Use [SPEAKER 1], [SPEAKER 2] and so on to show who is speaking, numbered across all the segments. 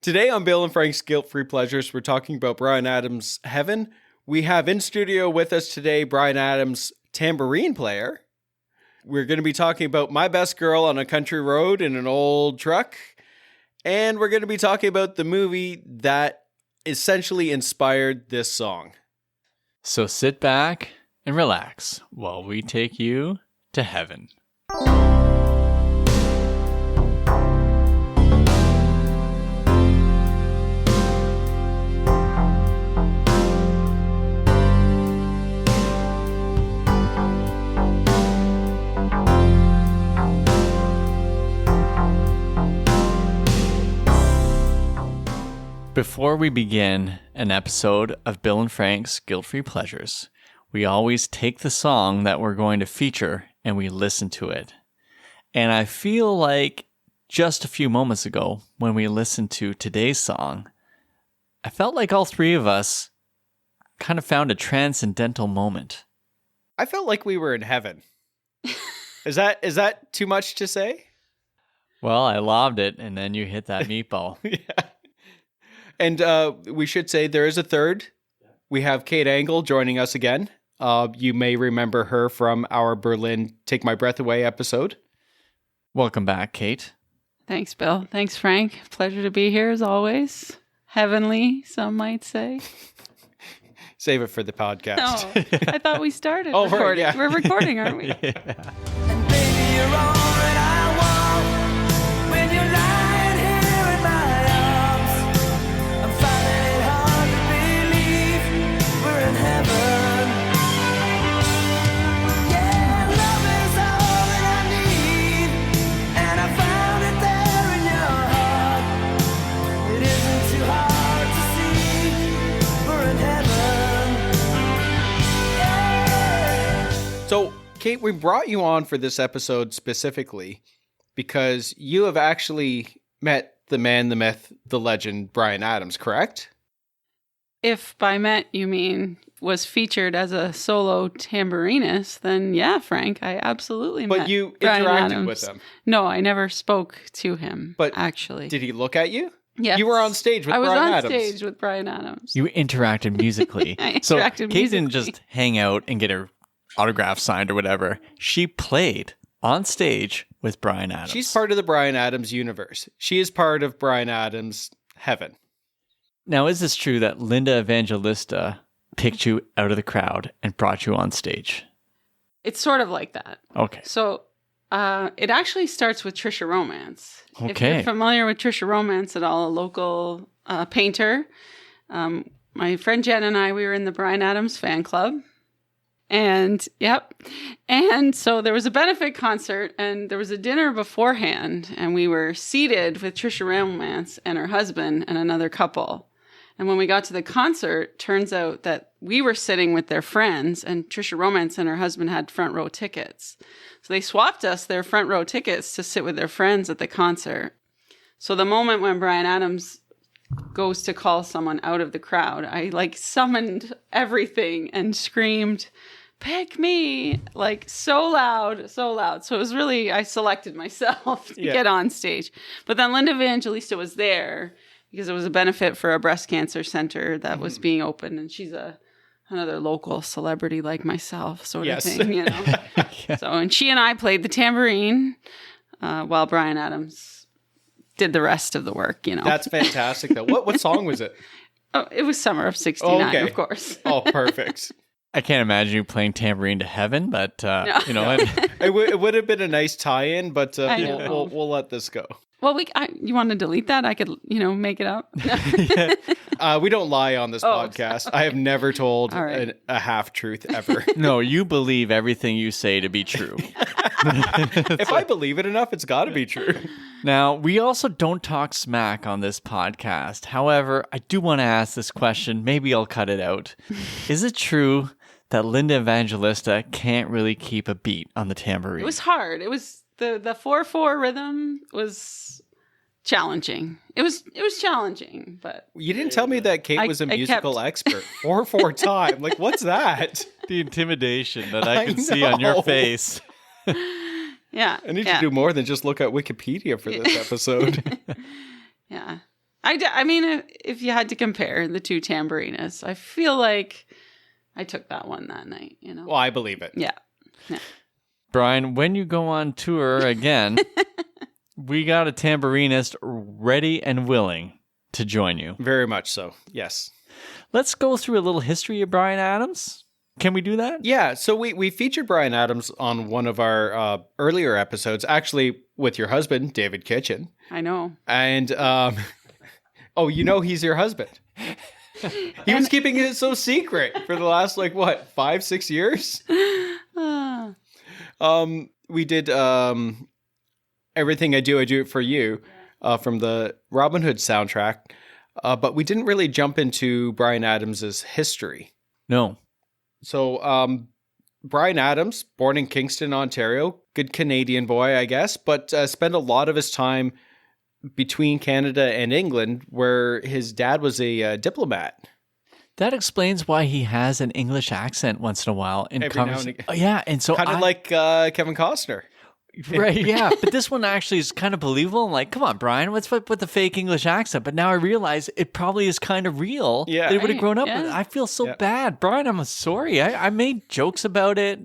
[SPEAKER 1] Today on Bill and Frank's Guilt-Free Pleasures, we're talking about Bryan Adams' Heaven. We have in studio with us today Bryan Adams, tambourine player. We're going to be talking about My Best Girl on a Country Road in an Old Truck. And we're going to be talking about the movie that essentially inspired this song.
[SPEAKER 2] So sit back and relax while we take you to heaven. Before we begin an episode of Bill and Frank's Guilt-Free Pleasures, we always take the song that we're going to feature and we listen to it. And I feel like just a few moments ago, when we listened to today's song, I felt like all three of us kind of found a transcendental moment.
[SPEAKER 1] I felt like we were in heaven. Is that too much to say?
[SPEAKER 2] Well, I lobbed it, and then you hit that meatball.
[SPEAKER 1] Yeah. And we should say there is a third. We have Kate Angle joining us again. You may remember her from our Berlin Take My Breath Away episode.
[SPEAKER 2] Welcome back, Kate.
[SPEAKER 3] Thanks, Bill. Thanks, Frank. Pleasure to be here as always. Heavenly, some might say.
[SPEAKER 1] Save it for the podcast.
[SPEAKER 3] No, I thought we started
[SPEAKER 1] recording.
[SPEAKER 3] Right,
[SPEAKER 1] yeah.
[SPEAKER 3] We're recording, aren't we?
[SPEAKER 2] Yeah.
[SPEAKER 4] And baby, you're all that I want when you're lying here in my arms. I'm finding it hard to believe we're in heaven. Yeah, love is all that I need, and I found it there in your heart. It isn't too hard to see we're in heaven. Yeah.
[SPEAKER 1] So, Kate, we brought you on for this episode specifically because you have actually met the man, the myth, the legend, Bryan Adams, correct?
[SPEAKER 3] If by met you mean was featured as a solo tambourinist, then yeah, Frank, I absolutely met
[SPEAKER 1] But you
[SPEAKER 3] Bryan
[SPEAKER 1] interacted
[SPEAKER 3] Adams.
[SPEAKER 1] with him.
[SPEAKER 3] No, I never spoke to him,
[SPEAKER 1] But
[SPEAKER 3] actually.
[SPEAKER 1] Did he look at you?
[SPEAKER 3] Yes.
[SPEAKER 1] You were on stage with
[SPEAKER 3] I was
[SPEAKER 1] Bryan
[SPEAKER 3] on
[SPEAKER 1] Adams.
[SPEAKER 3] stage with Bryan Adams.
[SPEAKER 2] You interacted musically.
[SPEAKER 3] I
[SPEAKER 2] So
[SPEAKER 3] interacted
[SPEAKER 2] Kate didn't
[SPEAKER 3] musically.
[SPEAKER 2] just hang out and get her autograph signed or whatever. She played on stage with Bryan Adams.
[SPEAKER 1] She's part of the Bryan Adams universe. She is part of Bryan Adams' heaven.
[SPEAKER 2] Now, is this true that Linda Evangelista picked you out of the crowd and brought you on stage?
[SPEAKER 3] It's sort of like that.
[SPEAKER 2] Okay.
[SPEAKER 3] So it actually starts with Trisha Romance. If
[SPEAKER 2] Okay.
[SPEAKER 3] you're familiar with Trisha Romance at all, a local painter, my friend Jen and I, we were in the Bryan Adams Fan Club. And so there was a benefit concert and there was a dinner beforehand, and we were seated with Trisha Romance and her husband and another couple. And when we got to the concert, turns out that we were sitting with their friends, and Trisha Romance and her husband had front row tickets. So they swapped us their front row tickets to sit with their friends at the concert. So the moment when Bryan Adams goes to call someone out of the crowd, I summoned everything and screamed, "Pick me!" so loud. So it was really, I selected myself to get on stage. But then Linda Evangelista was there because it was a benefit for a breast cancer center that was being opened. And she's another local celebrity like myself sort of thing, you know.
[SPEAKER 2] Yeah.
[SPEAKER 3] So, and she and I played the tambourine while Bryan Adams did the rest of the work, you know.
[SPEAKER 1] That's fantastic, though. What song was it?
[SPEAKER 3] Oh, it was summer of '69,
[SPEAKER 1] Okay.
[SPEAKER 3] of course.
[SPEAKER 1] Oh, perfect.
[SPEAKER 2] I can't imagine you playing tambourine to heaven, but, you know,
[SPEAKER 1] It would have been a nice tie-in, but
[SPEAKER 3] I know.
[SPEAKER 1] we'll let this go.
[SPEAKER 3] Well, you want to delete that? I could, make it up.
[SPEAKER 1] We don't lie on this
[SPEAKER 3] Oh,
[SPEAKER 1] podcast. I have never told
[SPEAKER 3] All right.
[SPEAKER 1] a half-truth ever.
[SPEAKER 2] no, you believe everything you say to be true.
[SPEAKER 1] If I believe it enough, it's got to be true.
[SPEAKER 2] Now, we also don't talk smack on this podcast. However, I do want to ask this question. Maybe I'll cut it out. Is it true that Linda Evangelista can't really keep a beat on the tambourine?
[SPEAKER 3] It was hard. It was the 4/4 rhythm was challenging. It was challenging, but
[SPEAKER 1] You didn't tell me that Kate was a
[SPEAKER 3] I
[SPEAKER 1] musical
[SPEAKER 3] kept-
[SPEAKER 1] expert. 4/4 time. Like, what's that?
[SPEAKER 2] The intimidation that I
[SPEAKER 1] I
[SPEAKER 2] can see on your
[SPEAKER 1] know.
[SPEAKER 2] face.
[SPEAKER 3] yeah.
[SPEAKER 1] I need
[SPEAKER 3] yeah.
[SPEAKER 1] to do more than just look at Wikipedia for this episode.
[SPEAKER 3] Yeah. I mean, if you had to compare the two tambourinists, I feel like I took that one that night, you know?
[SPEAKER 1] Well, I believe it.
[SPEAKER 3] Yeah.
[SPEAKER 2] Brian, when you go on tour again, we got a tambourinist ready and willing to join you.
[SPEAKER 1] Very much so. Yes.
[SPEAKER 2] Let's go through a little history of Bryan Adams. Can we do that?
[SPEAKER 1] Yeah. So we featured Bryan Adams on one of our earlier episodes, actually with your husband, David Kitchen.
[SPEAKER 3] I know.
[SPEAKER 1] And, oh, you know, he's your husband. He was keeping it so secret for the last, 5-6 years? We did Everything I Do It For You from the Robin Hood soundtrack, but we didn't really jump into Bryan Adams's history.
[SPEAKER 2] No.
[SPEAKER 1] So Bryan Adams, born in Kingston, Ontario, good Canadian boy, I guess, but spent a lot of his time between Canada and England, where his dad was a diplomat.
[SPEAKER 2] That explains why he has an English accent once in a while.
[SPEAKER 1] Every now and again.
[SPEAKER 2] Oh, yeah, and so
[SPEAKER 1] Kind of like Kevin Costner.
[SPEAKER 2] Right, yeah. But this one actually is kind of believable. I'm like, come on, Brian, what's with the fake English accent? But now I realize it probably is kind of real.
[SPEAKER 1] Yeah.
[SPEAKER 2] That he would have grown up
[SPEAKER 3] Yeah.
[SPEAKER 2] with. I feel so bad. Brian, I'm sorry. I made jokes about it.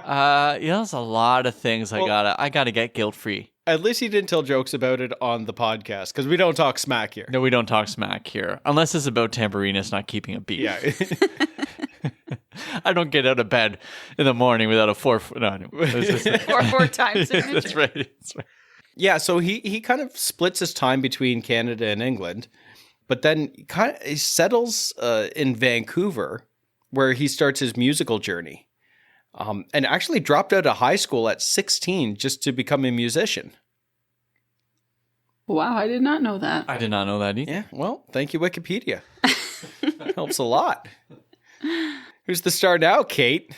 [SPEAKER 2] There's a lot of things I gotta get guilt-free.
[SPEAKER 1] At least he didn't tell jokes about it on the podcast, because we don't talk smack here.
[SPEAKER 2] No, we don't talk smack here. Unless it's about tambourinists not keeping a beat.
[SPEAKER 1] Yeah.
[SPEAKER 2] I don't get out of bed in the morning without a 4 foot. No, it's just,
[SPEAKER 3] 4 times signature.
[SPEAKER 2] That's right. That's right.
[SPEAKER 1] Yeah, so he kind of splits his time between Canada and England, but then he settles in Vancouver, where he starts his musical journey, and actually dropped out of high school at 16 just to become a musician.
[SPEAKER 3] Wow, I did not know that.
[SPEAKER 2] I did not know that either.
[SPEAKER 1] Yeah, well, thank you, Wikipedia. Helps a lot. Who's the star now, Kate?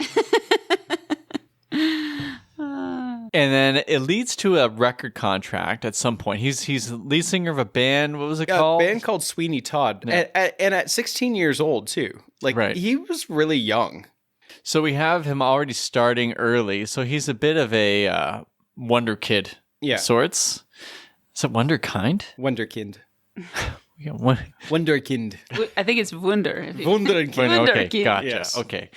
[SPEAKER 2] And then it leads to a record contract at some point. He's lead singer of a band. What was it called?
[SPEAKER 1] A band called Sweeney Todd.
[SPEAKER 2] Yeah.
[SPEAKER 1] And at 16 years old, too.
[SPEAKER 2] Right.
[SPEAKER 1] He was really young.
[SPEAKER 2] So we have him already starting early. So he's a bit of a wonder kid sorts. Is it wonderkind?
[SPEAKER 1] Wonderkind.
[SPEAKER 2] Yeah,
[SPEAKER 1] Wonderkind.
[SPEAKER 3] I think it's Wunder.
[SPEAKER 1] Wunderkind.
[SPEAKER 2] okay,
[SPEAKER 3] Wunderkind.
[SPEAKER 2] gotcha.
[SPEAKER 1] Yes.
[SPEAKER 2] Okay.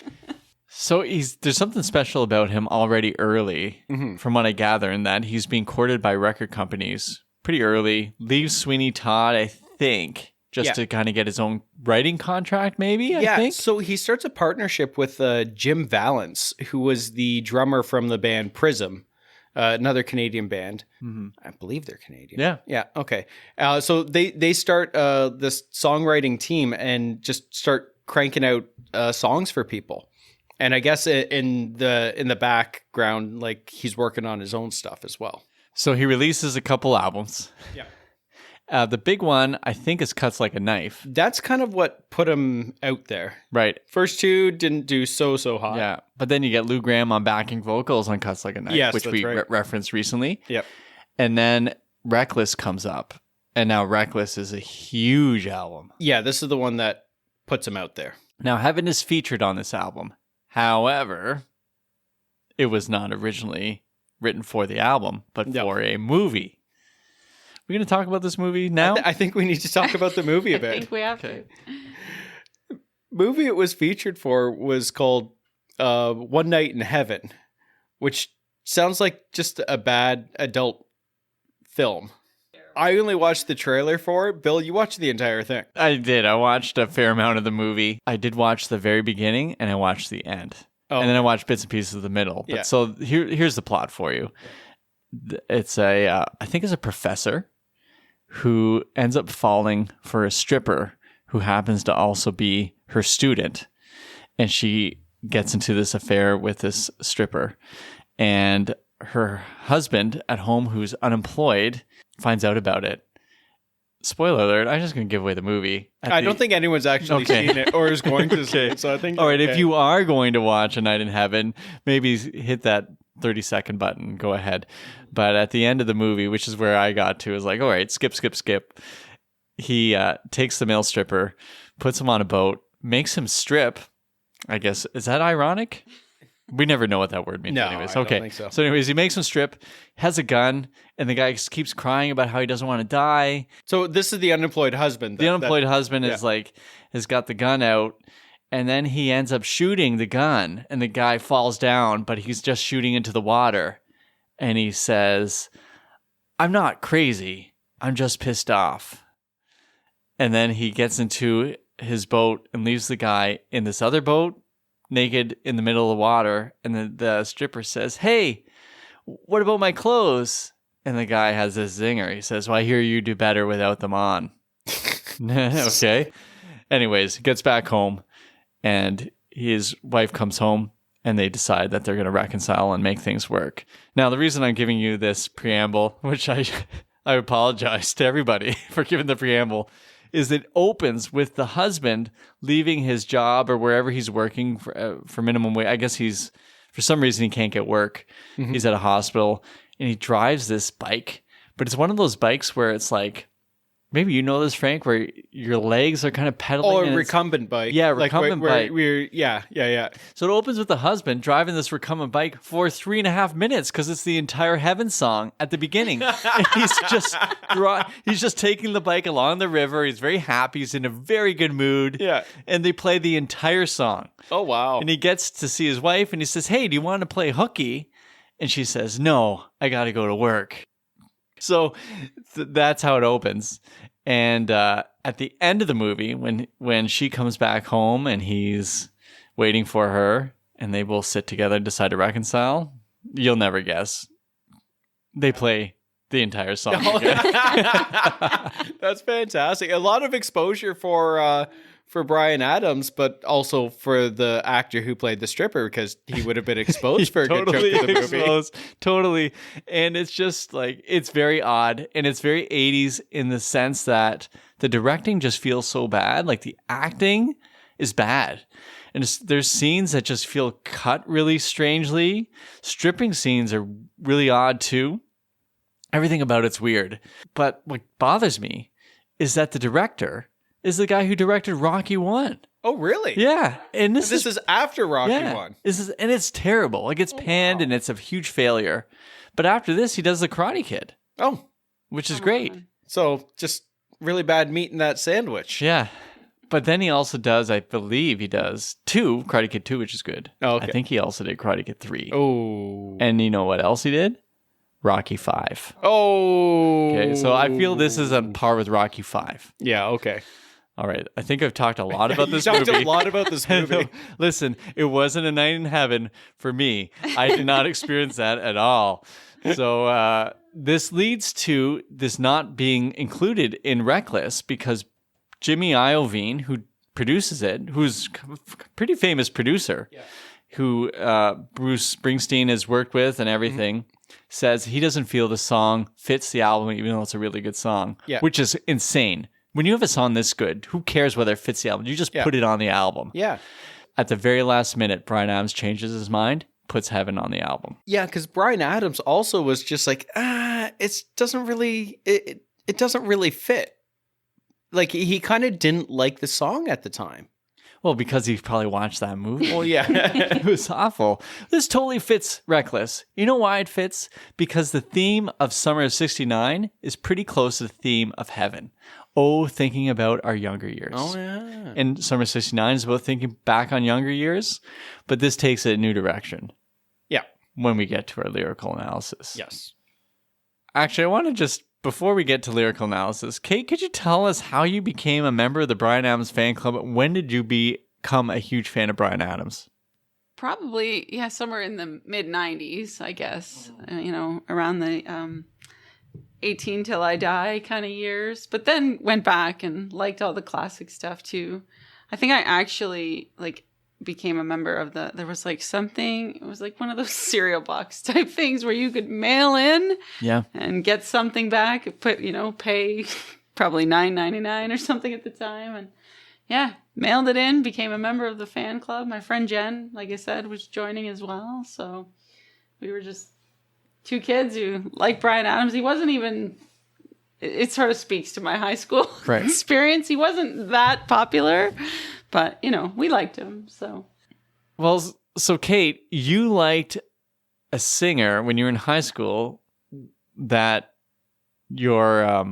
[SPEAKER 2] So there's something special about him already early, from what I gather, in that he's being courted by record companies pretty early. Leaves Sweeney Todd, I think, just to kind of get his own writing contract, maybe, I think.
[SPEAKER 1] So he starts a partnership with Jim Valance, who was the drummer from the band Prism, another Canadian band. Mm-hmm. I believe they're Canadian.
[SPEAKER 2] Yeah.
[SPEAKER 1] Yeah, okay. So they start this songwriting team and just start cranking out songs for people. And I guess in the background, he's working on his own stuff as well.
[SPEAKER 2] So he releases a couple albums.
[SPEAKER 1] Yeah.
[SPEAKER 2] The big one, I think, is Cuts Like a Knife.
[SPEAKER 1] That's kind of what put him out there.
[SPEAKER 2] Right.
[SPEAKER 1] First two didn't do so hot.
[SPEAKER 2] Yeah. But then you get Lou Gramm on backing vocals on Cuts Like a Knife,
[SPEAKER 1] Yes,
[SPEAKER 2] which
[SPEAKER 1] that's
[SPEAKER 2] we
[SPEAKER 1] right.
[SPEAKER 2] referenced recently.
[SPEAKER 1] Yep.
[SPEAKER 2] And then Reckless comes up. And now Reckless is a huge album.
[SPEAKER 1] Yeah, this is the one that puts him out there.
[SPEAKER 2] Now, Heaven is featured on this album. However, it was not originally written for the album, but for a movie. We're going to talk about this movie now?
[SPEAKER 1] I think we need to talk about the movie a
[SPEAKER 3] I
[SPEAKER 1] bit.
[SPEAKER 3] think we have to.
[SPEAKER 1] Movie it was featured for was called One Night in Heaven, which sounds like just a bad adult film. I only watched the trailer for it. Bill, you watched the entire thing.
[SPEAKER 2] I did. I watched a fair amount of the movie. I did watch the very beginning, and I watched the end.
[SPEAKER 1] Oh.
[SPEAKER 2] And then I watched bits and pieces of the middle. But
[SPEAKER 1] Yeah.
[SPEAKER 2] So here's the plot for you. It's I think it's a professor who ends up falling for a stripper who happens to also be her student. And she gets into this affair with this stripper. And her husband at home, who's unemployed, finds out about it. Spoiler alert, I'm just going to give away the movie.
[SPEAKER 1] I don't think anyone's actually seen it or is going to see it. So I think.
[SPEAKER 2] All right, if you are going to watch A Night in Heaven, maybe hit that 30-second button. Go ahead. But at the end of the movie, which is where I got to, is like, all right, skip. He takes the male stripper, puts him on a boat, makes him strip. I guess, is that ironic? We never know what that word means
[SPEAKER 1] No,
[SPEAKER 2] anyways.
[SPEAKER 1] I don't
[SPEAKER 2] Okay.
[SPEAKER 1] think so.
[SPEAKER 2] So anyways, he makes him strip, has a gun, and the guy keeps crying about how he doesn't want to die.
[SPEAKER 1] So this is the unemployed husband.
[SPEAKER 2] The unemployed husband
[SPEAKER 1] yeah.
[SPEAKER 2] is like, has got the gun out, and then he ends up shooting the gun, and the guy falls down, but he's just shooting into the water. And he says, "I'm not crazy. I'm just pissed off." And then he gets into his boat and leaves the guy in this other boat, naked in the middle of the water. And the stripper says, "Hey, what about my clothes?" And the guy has this zinger. He says, "Well, I hear you do better without them on." Okay. Anyways, he gets back home, and his wife comes home, and they decide that they're going to reconcile and make things work. Now, the reason I'm giving you this preamble, which I apologize to everybody for giving the preamble, is it opens with the husband leaving his job or wherever he's working for minimum wage. I guess for some reason, he can't get work. Mm-hmm. He's at a hospital, and he drives this bike. But it's one of those bikes where it's like, maybe you know this, Frank, where your legs are kind of pedaling.
[SPEAKER 1] Oh, a recumbent bike.
[SPEAKER 2] Yeah, recumbent bike.
[SPEAKER 1] Yeah.
[SPEAKER 2] So it opens with the husband driving this recumbent bike for 3.5 minutes because it's the entire Heaven song at the beginning. And he's just taking the bike along the river. He's very happy. He's in a very good mood.
[SPEAKER 1] Yeah.
[SPEAKER 2] And they play the entire song.
[SPEAKER 1] Oh, wow.
[SPEAKER 2] And he gets to see his wife, and he says, "Hey, do you want to play hooky?" And she says, "No, I got to go to work." So that's how it opens. And at the end of the movie, when she comes back home and he's waiting for her and they both sit together and decide to reconcile, you'll never guess. They play the entire song.
[SPEAKER 1] That's fantastic. A lot of exposure for Bryan Adams, but also for the actor who played the stripper, because he would have been exposed for a good chunk of the movie.
[SPEAKER 2] Exposed, totally. And it's just like, it's very odd, and it's very 80s in the sense that the directing just feels so bad. Like the acting is bad. And there's scenes that just feel cut really strangely. Stripping scenes are really odd too. Everything about it's weird. But what bothers me is that the director is the guy who directed Rocky 1.
[SPEAKER 1] Oh, really?
[SPEAKER 2] Yeah. And
[SPEAKER 1] this is after Rocky 1.
[SPEAKER 2] And it's terrible. Like, it's panned and it's a huge failure. But after this, he does The Karate Kid.
[SPEAKER 1] Oh.
[SPEAKER 2] Which is great.
[SPEAKER 1] So just really bad meat in that sandwich.
[SPEAKER 2] Yeah. But then he also does, I believe he does, Karate Kid 2, which is good.
[SPEAKER 1] Oh, okay.
[SPEAKER 2] I think he also did Karate Kid 3.
[SPEAKER 1] Oh.
[SPEAKER 2] And you know what else he did? Rocky 5.
[SPEAKER 1] Oh.
[SPEAKER 2] Okay, so I feel this is on par with Rocky 5.
[SPEAKER 1] Yeah, okay.
[SPEAKER 2] All right, I think I've talked a lot about this
[SPEAKER 1] movie.
[SPEAKER 2] movie.
[SPEAKER 1] Talked a lot about this movie.
[SPEAKER 2] Listen, it wasn't a night in heaven for me. I did not experience that at all. So this leads to this not being included in Reckless because Jimmy Iovine, who produces it, who's a pretty famous producer, who Bruce Springsteen has worked with and everything, says he doesn't feel the song fits the album, even though it's a really good song, which is insane. When you have a song this good, who cares whether it fits the album? You just put it on the album.
[SPEAKER 1] Yeah.
[SPEAKER 2] At the very last minute, Bryan Adams changes his mind, puts Heaven on the album.
[SPEAKER 1] Yeah, because Bryan Adams also was just like, it doesn't really fit. Like, he kind of didn't like the song at the time.
[SPEAKER 2] Well, because he probably watched that movie.
[SPEAKER 1] Well, yeah.
[SPEAKER 2] It was awful. This totally fits Reckless. You know why it fits? Because the theme of Summer of '69 is pretty close to the theme of Heaven. Oh, thinking about our younger years.
[SPEAKER 1] Oh, yeah.
[SPEAKER 2] And Summer 69 is about thinking back on younger years, but this takes it a new direction.
[SPEAKER 1] Yeah.
[SPEAKER 2] When we get to our lyrical analysis.
[SPEAKER 1] Yes.
[SPEAKER 2] Actually, I want to just, before we get to lyrical analysis, Kate, could you tell us how you became a member of the Bryan Adams Fan Club? When did you become a huge fan of Bryan Adams?
[SPEAKER 3] Probably, somewhere in the mid-90s, I guess. Around the 18 Till I Die kind of years. But then went back and liked all the classic stuff too. I think I actually became a member of there was something, it was like one of those cereal box type things where you could mail in and get something back, pay probably $9.99 or something at the time. And mailed it in, became a member of the fan club. My friend Jen, like I said, was joining as well. So we were just two kids who liked Bryan Adams. He wasn't even, it sort of speaks to my high school experience. He wasn't that popular, but, we liked him. So,
[SPEAKER 2] well, So, Kate, you liked a singer when you were in high school that your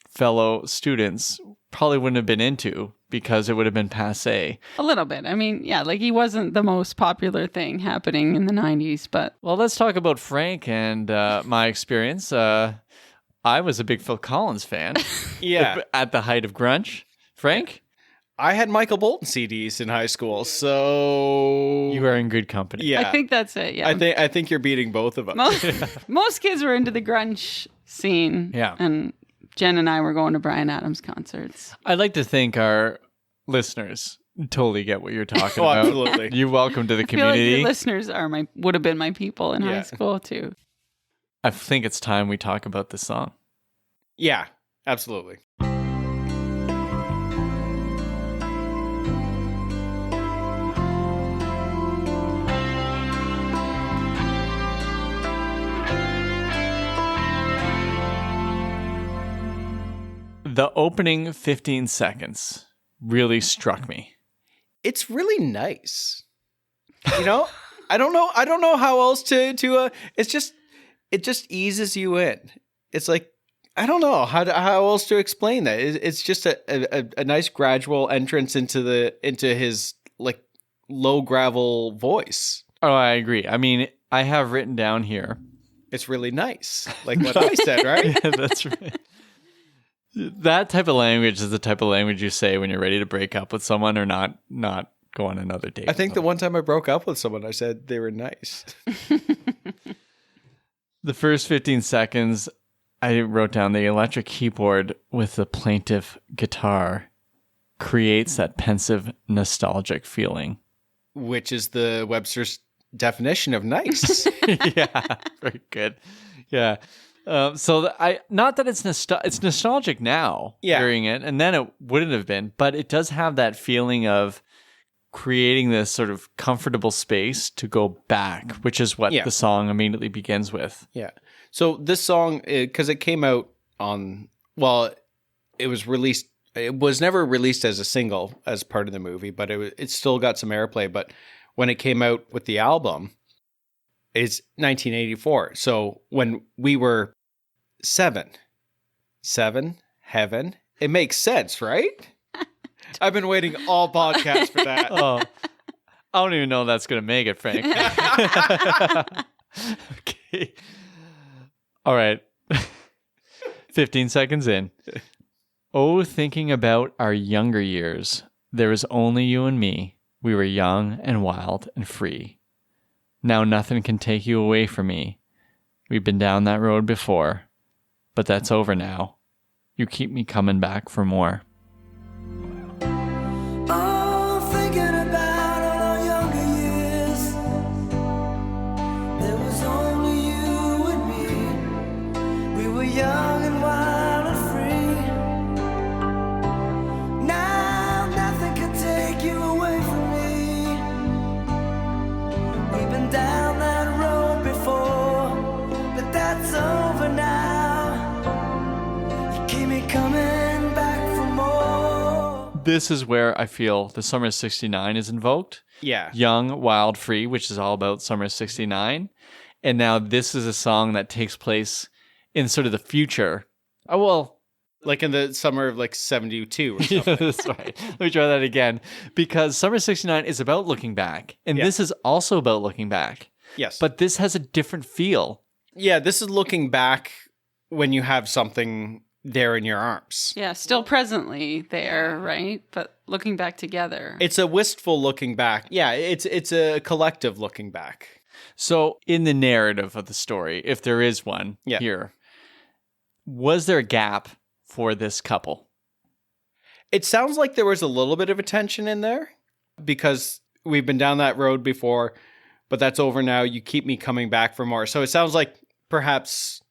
[SPEAKER 2] fellow students probably wouldn't have been into because it would have been passé.
[SPEAKER 3] A little bit. I mean, yeah, like he wasn't the most popular thing happening in the 90s, but
[SPEAKER 2] Well, let's talk about Frank and my experience. I was a big Phil Collins fan
[SPEAKER 1] Yeah.
[SPEAKER 2] at the height of grunge. Frank,
[SPEAKER 1] I had Michael Bolton CDs in high school, so
[SPEAKER 2] you are in good company.
[SPEAKER 1] yeah.
[SPEAKER 3] I think that's it. Yeah.
[SPEAKER 1] I think you're beating both of us.
[SPEAKER 3] Most kids were into the grunge scene.
[SPEAKER 2] Yeah.
[SPEAKER 3] And Jen and I were going to Bryan Adams concerts.
[SPEAKER 2] I'd like to think our listeners totally get what you're talking
[SPEAKER 1] Oh,
[SPEAKER 2] about.
[SPEAKER 1] absolutely.
[SPEAKER 2] You're welcome to the
[SPEAKER 3] I feel like
[SPEAKER 2] community.
[SPEAKER 3] your listeners would have been my people in
[SPEAKER 1] Yeah.
[SPEAKER 3] high school too.
[SPEAKER 2] I think it's time we talk about this song.
[SPEAKER 1] Yeah, absolutely.
[SPEAKER 2] The opening 15 seconds really struck me.
[SPEAKER 1] It's really nice. You know, I don't know how else to it just eases you in. It's like, I don't know how else to explain that. It's just a nice gradual entrance into his like low gravel voice.
[SPEAKER 2] Oh, I agree. I mean, I have written down here.
[SPEAKER 1] It's really nice. Like what I said, right?
[SPEAKER 2] Yeah, that's right. That type of language is the type of language you say when you're ready to break up with someone or not go on another date.
[SPEAKER 1] I think the one time I broke up with someone, I said they were nice.
[SPEAKER 2] The first 15 seconds, I wrote down the electric keyboard with the plaintive guitar creates that pensive, nostalgic feeling.
[SPEAKER 1] Which is the Webster's definition of nice.
[SPEAKER 2] Yeah, very good. Yeah. Not that it's nostalgic now,
[SPEAKER 1] Yeah.
[SPEAKER 2] hearing it, and then it wouldn't have been, but it does have that feeling of creating this sort of comfortable space to go back, which is what
[SPEAKER 1] Yeah.
[SPEAKER 2] the song immediately begins with.
[SPEAKER 1] Yeah. So this song, because it came out it was released. It was never released as a single as part of the movie, but it still got some airplay. But when it came out with the album, it's 1984. So when we were seven, heaven, it makes sense, right? I've been waiting all podcasts for that.
[SPEAKER 2] Oh, I don't even know if that's going to make it, Frank. Okay. All right. 15 seconds in. Oh, thinking about our younger years. There was only you and me. We were young and wild and free. Now nothing can take you away from me. We've been down that road before, but that's over now. You keep me coming back for more.
[SPEAKER 4] Oh, thinking about all our younger years. There was only you and me. We were young and wild and free. Now nothing can take you away from me. We've been down that road before, but that's over now. You keep me coming back for more.
[SPEAKER 2] This is where I feel the Summer of 69 is invoked.
[SPEAKER 1] Yeah.
[SPEAKER 2] Young, Wild, Free, which is all about Summer of 69. And now this is a song that takes place in sort of the future. Oh, well,
[SPEAKER 1] Like in the summer of like 72 or something.
[SPEAKER 2] that's right. Let me try that again. Because Summer of 69 is about looking back. And
[SPEAKER 1] Yeah.
[SPEAKER 2] this is also about looking back.
[SPEAKER 1] Yes.
[SPEAKER 2] But this has a different feel.
[SPEAKER 1] yeah, this is looking back when you have something there in your arms.
[SPEAKER 3] Yeah, still presently there, right? But looking back together.
[SPEAKER 1] It's a wistful looking back. Yeah, it's a collective looking back.
[SPEAKER 2] So in the narrative of the story, if there is one
[SPEAKER 1] Yeah.
[SPEAKER 2] here, was there a gap for this couple?
[SPEAKER 1] It sounds like there was a little bit of a tension in there because we've been down that road before, but that's over now. You keep me coming back for more. So it sounds like perhaps,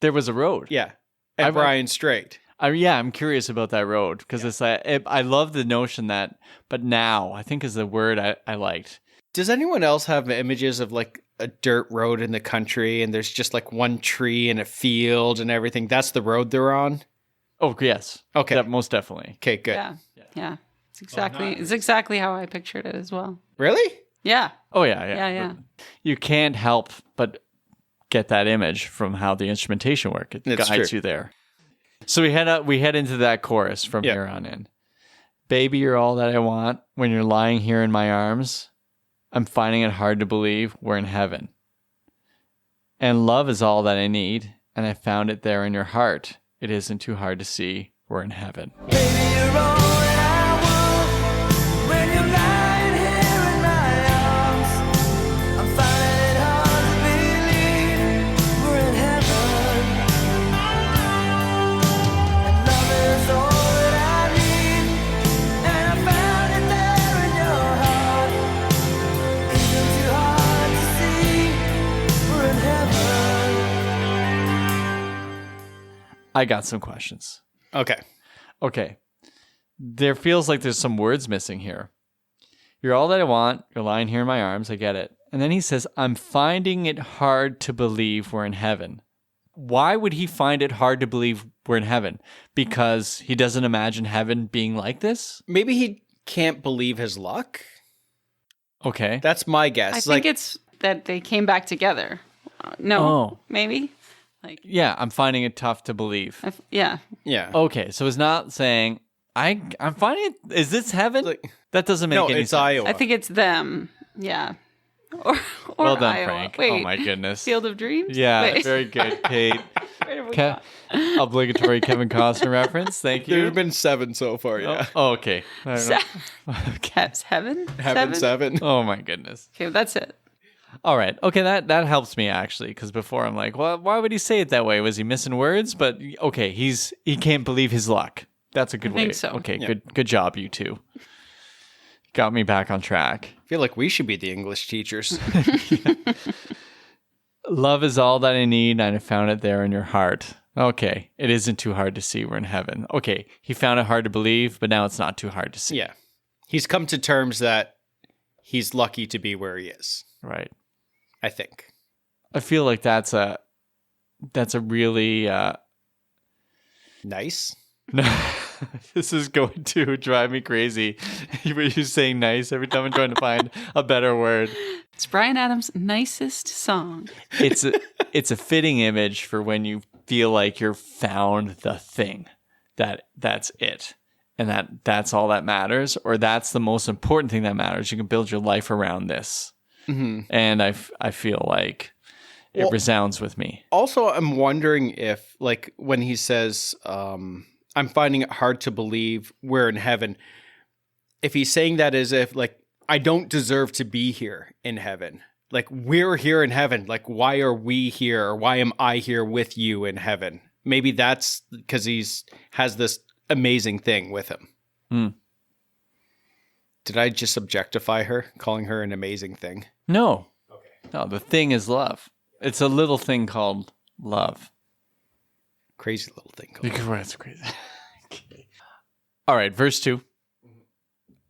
[SPEAKER 2] There was a road.
[SPEAKER 1] yeah, and
[SPEAKER 2] I've-
[SPEAKER 1] Brian straight.
[SPEAKER 2] I'm curious about that road because it's like I love the notion that, but now I think is the word I liked.
[SPEAKER 1] Does anyone else have images of like a dirt road in the country and there's just like one tree and a field and everything? That's the road they're on?
[SPEAKER 2] Oh yes,
[SPEAKER 1] Okay.
[SPEAKER 2] most definitely.
[SPEAKER 1] Okay, good.
[SPEAKER 3] Yeah. It's exactly how I pictured it as well.
[SPEAKER 1] Really?
[SPEAKER 3] Yeah.
[SPEAKER 2] Oh, yeah.
[SPEAKER 3] Yeah.
[SPEAKER 2] You can't help but get that image from how the instrumentation works. It
[SPEAKER 1] It's
[SPEAKER 2] guides
[SPEAKER 1] true.
[SPEAKER 2] you there. So we head into that chorus from
[SPEAKER 1] Yeah.
[SPEAKER 2] here on in. Baby, you're all that I want. When you're lying here in my arms, I'm finding it hard to believe we're in heaven. And love is all that I need, and I found it there in your heart. It isn't too hard to see we're in heaven.
[SPEAKER 4] Baby, you're all that I want. When you're lying here in my arms, I'm finding it hard to believe we're in heaven. And love is all that I need, and I found it there in your heart. Isn't too hard to see we're in heaven.
[SPEAKER 2] I got some questions.
[SPEAKER 1] Okay.
[SPEAKER 2] Okay. There feels like there's some words missing here. You're all that I want. You're lying here in my arms. I get it. And then he says, I'm finding it hard to believe we're in heaven. Why would he find it hard to believe we're in heaven? Because he doesn't imagine heaven being like this?
[SPEAKER 1] Maybe he can't believe his luck.
[SPEAKER 2] Okay.
[SPEAKER 1] That's my guess.
[SPEAKER 3] I think it's that they came back together. No,
[SPEAKER 2] Oh.
[SPEAKER 3] maybe. Like,
[SPEAKER 2] Yeah, I'm finding it tough to believe.
[SPEAKER 3] yeah.
[SPEAKER 1] yeah.
[SPEAKER 2] Okay, so it's not saying, I'm finding it, is this heaven?
[SPEAKER 1] Like-
[SPEAKER 2] That doesn't make
[SPEAKER 1] No,
[SPEAKER 2] any
[SPEAKER 1] it's
[SPEAKER 2] sense.
[SPEAKER 1] Iowa.
[SPEAKER 3] I think it's them. Yeah. Or
[SPEAKER 2] Well done,
[SPEAKER 3] Iowa.
[SPEAKER 2] Frank.
[SPEAKER 3] Wait,
[SPEAKER 2] Oh my goodness.
[SPEAKER 3] Field of Dreams?
[SPEAKER 2] Yeah,
[SPEAKER 3] Wait.
[SPEAKER 2] very good, Kate.
[SPEAKER 3] Where did we go?
[SPEAKER 2] Obligatory Kevin Costner reference. Thank you.
[SPEAKER 1] There have been 7 so far, yeah.
[SPEAKER 2] Oh, okay. I don't know.
[SPEAKER 3] Heaven?
[SPEAKER 1] Heaven 7.
[SPEAKER 2] Oh my goodness.
[SPEAKER 3] Okay, that's it.
[SPEAKER 2] All right. Okay, that helps me actually, because before I'm like, well, why would he say it that way? Was he missing words? But okay, he can't believe his luck. That's a good way.
[SPEAKER 3] think so.
[SPEAKER 2] Okay,
[SPEAKER 1] Yeah.
[SPEAKER 2] good job, you two. Got me back on track.
[SPEAKER 1] I feel like we should be the English teachers.
[SPEAKER 2] Love is all that I need, and I found it there in your heart. Okay, it isn't too hard to see we're in heaven. Okay, he found it hard to believe, but now it's not too hard to see.
[SPEAKER 1] Yeah. He's come to terms that he's lucky to be where he is,
[SPEAKER 2] Right.
[SPEAKER 1] I think.
[SPEAKER 2] I feel like that's a really
[SPEAKER 1] Nice.
[SPEAKER 2] no. This is going to drive me crazy. You're saying nice every time I'm trying to find a better word.
[SPEAKER 3] It's Bryan Adams' nicest song.
[SPEAKER 2] It's a fitting image for when you feel like you're found the thing. That's it. And that's all that matters, or that's the most important thing that matters. You can build your life around this.
[SPEAKER 1] Mm-hmm.
[SPEAKER 2] And I feel like it
[SPEAKER 1] Well-
[SPEAKER 2] resounds with me.
[SPEAKER 1] Also, I'm wondering if, like, when he says, I'm finding it hard to believe we're in heaven, if he's saying that as if, like, I don't deserve to be here in heaven. Like, we're here in heaven. Like, why are we here? Or why am I here with you in heaven? Maybe that's because has this amazing thing with him.
[SPEAKER 2] Hmm.
[SPEAKER 1] Did I just objectify her, calling her an amazing thing?
[SPEAKER 2] No. Okay. No, the thing is love. It's a little thing called love.
[SPEAKER 1] Crazy little thing. Called
[SPEAKER 2] That's crazy. Okay. All right, verse 2.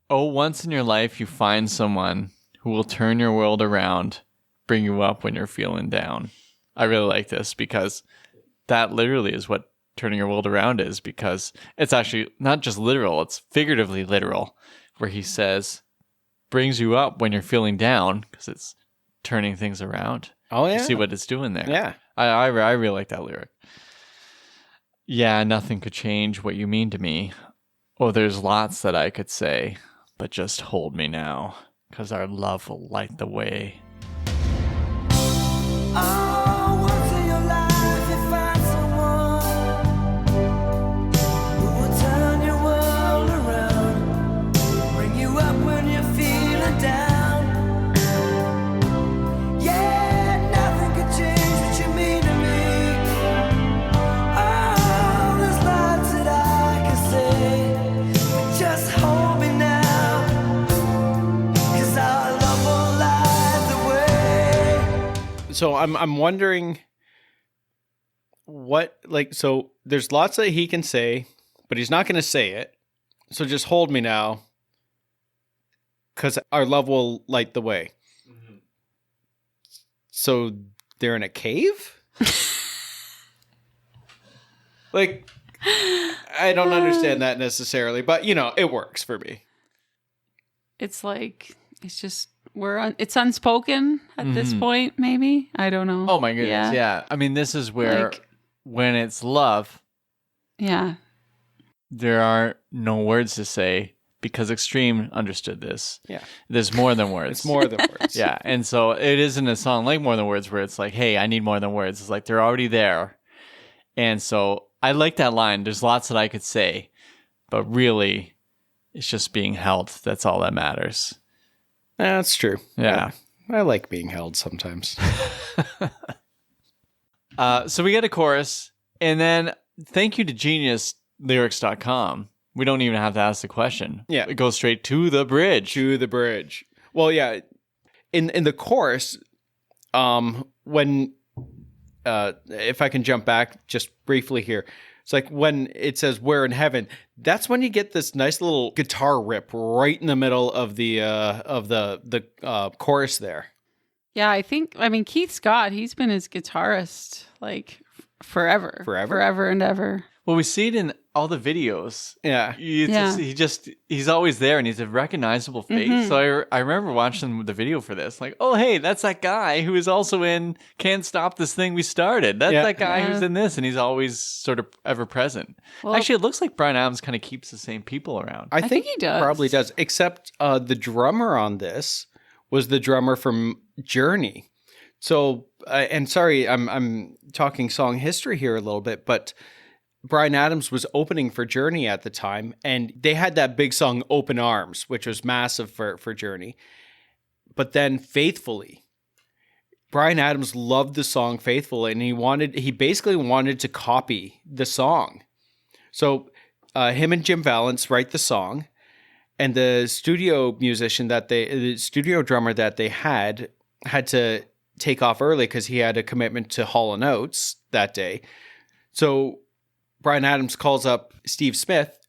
[SPEAKER 2] Oh, once in your life you find someone who will turn your world around, bring you up when you're feeling down. I really like this because that literally is what turning your world around is, because it's actually not just literal, it's figuratively literal, where he says, brings you up when you're feeling down, because it's turning things around.
[SPEAKER 1] Oh, yeah.
[SPEAKER 2] You see what it's doing there.
[SPEAKER 1] Yeah.
[SPEAKER 2] I really like that lyric. Yeah, nothing could change what you mean to me. Oh, there's lots that I could say, but just hold me now, because our love will light the way.
[SPEAKER 4] Oh, once in your life you find someone who will turn your world around, bring you up when you're feeling down. Yeah, nothing could change what you mean to me. Oh, there's lots that I can say, but just hold me now, 'cause our love will light the way.
[SPEAKER 1] So I'm wondering what, like, so there's lots that he can say, but he's not going to say it. So just hold me now, because our love will light the way. So they're in a cave? Like, I don't understand that necessarily, but, you know, it works for me.
[SPEAKER 3] It's like, it's just It's unspoken at this point, maybe. I don't know.
[SPEAKER 2] Oh my goodness, yeah. I mean, this is where when it's love,
[SPEAKER 3] yeah,
[SPEAKER 2] there are no words to say because Extreme understood this.
[SPEAKER 1] Yeah.
[SPEAKER 2] There's more than words.
[SPEAKER 1] It's more than words.
[SPEAKER 2] Yeah, and so it isn't a song like More Than Words where it's like, hey, I need more than words. It's like they're already there. And so I like that line. There's lots that I could say, but really, it's just being held. That's all that matters.
[SPEAKER 1] That's true.
[SPEAKER 2] Yeah.
[SPEAKER 1] I like being held sometimes.
[SPEAKER 2] So we get a chorus, and then thank you to geniuslyrics.com. We don't even have to ask the question.
[SPEAKER 1] Yeah.
[SPEAKER 2] It goes straight to the bridge.
[SPEAKER 1] To the bridge. Well, yeah. In the chorus, when if I can jump back just briefly here, it's like when it says "We're in heaven." That's when you get this nice little guitar rip right in the middle of the chorus there.
[SPEAKER 3] Yeah, I mean, Keith Scott, he's been his guitarist like forever. Forever and ever.
[SPEAKER 2] Well, we see it in all the videos.
[SPEAKER 1] Yeah.
[SPEAKER 2] He's always there and he's a recognizable face. So I remember watching the video for this. Like, oh, hey, that's that guy who is also in Can't Stop This Thing We Started. That's that guy who's in this. And he's always sort of ever present. Well, actually, it looks like Bryan Adams kind of keeps the same people around.
[SPEAKER 1] I think
[SPEAKER 3] he does.
[SPEAKER 1] Probably does. Except the drummer on this was the drummer from Journey. So, and sorry, I'm talking song history here a little bit, but Bryan Adams was opening for Journey at the time, and they had that big song Open Arms, which was massive for Journey. But then Faithfully, Bryan Adams loved the song Faithfully, and he basically wanted to copy the song. So him and Jim Vallance write the song, and the studio drummer that they had to take off early because he had a commitment to Hall & Oates that day. So Bryan Adams calls up Steve Smith,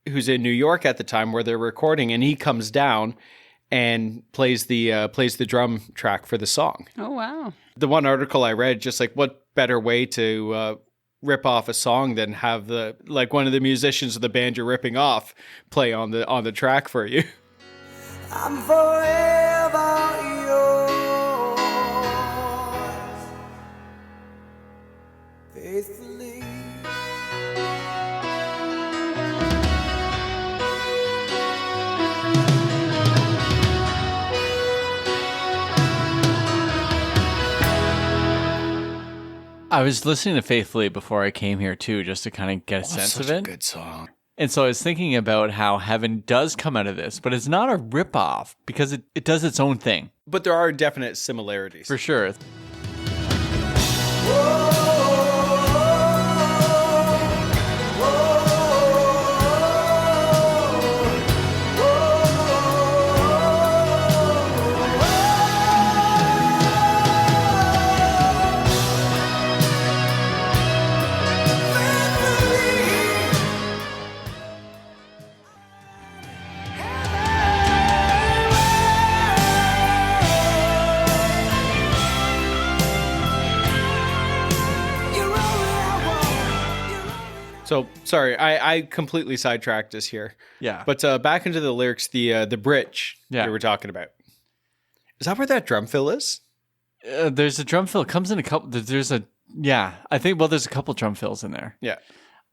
[SPEAKER 1] who's in New York at the time where they're recording, and he comes down and plays the drum track for the song.
[SPEAKER 3] Oh, wow. The
[SPEAKER 1] one article I read, just like what better way to rip off a song than have one of the musicians of the band you're ripping off play on the track for you.
[SPEAKER 4] I'm forever yours, faithfully.
[SPEAKER 2] I was listening to Faithfully before I came here too, just to kind of get a sense of it.
[SPEAKER 1] A good song.
[SPEAKER 2] And so I was thinking about how Heaven does come out of this, but it's not a ripoff because it does its own thing.
[SPEAKER 1] But there are definite similarities.
[SPEAKER 2] For sure.
[SPEAKER 1] So, sorry, I completely sidetracked us here.
[SPEAKER 2] Yeah.
[SPEAKER 1] But back into the lyrics, the bridge you were talking about. Is that where that drum fill is?
[SPEAKER 2] There's a drum fill. It comes in a couple. There's a couple drum fills in there.
[SPEAKER 1] Yeah.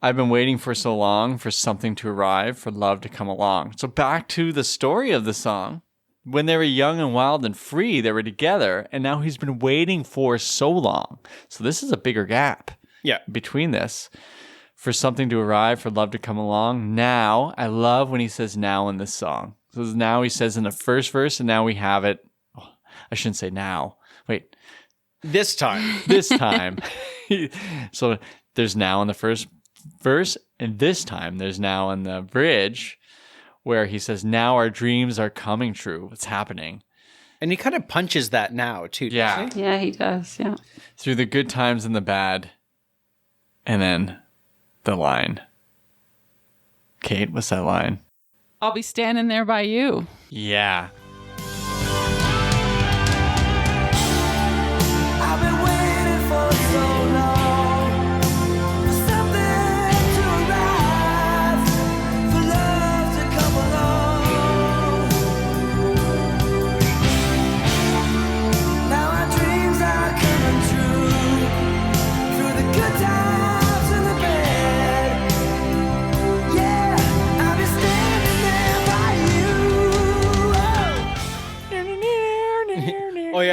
[SPEAKER 2] I've been waiting for so long for something to arrive, for love to come along. So back to the story of the song. When they were young and wild and free, they were together. And now he's been waiting for so long. So this is a bigger gap between this. For something to arrive, for love to come along. Now, I love when he says now in this song. So now he says in the first verse, and now we have it. Oh, I shouldn't say now. Wait.
[SPEAKER 1] This time.
[SPEAKER 2] This time. So there's now in the first verse, and this time there's now in the bridge where he says, now our dreams are coming true. What's happening?
[SPEAKER 1] And he kind of punches that now, too.
[SPEAKER 2] Yeah.
[SPEAKER 3] Yeah, he does. Yeah.
[SPEAKER 2] Through the good times and the bad. And then the line. Kate, what's that line?
[SPEAKER 3] I'll be standing there by you.
[SPEAKER 2] Yeah.
[SPEAKER 4] I've been waiting for so long for something to arrive, for love to come along.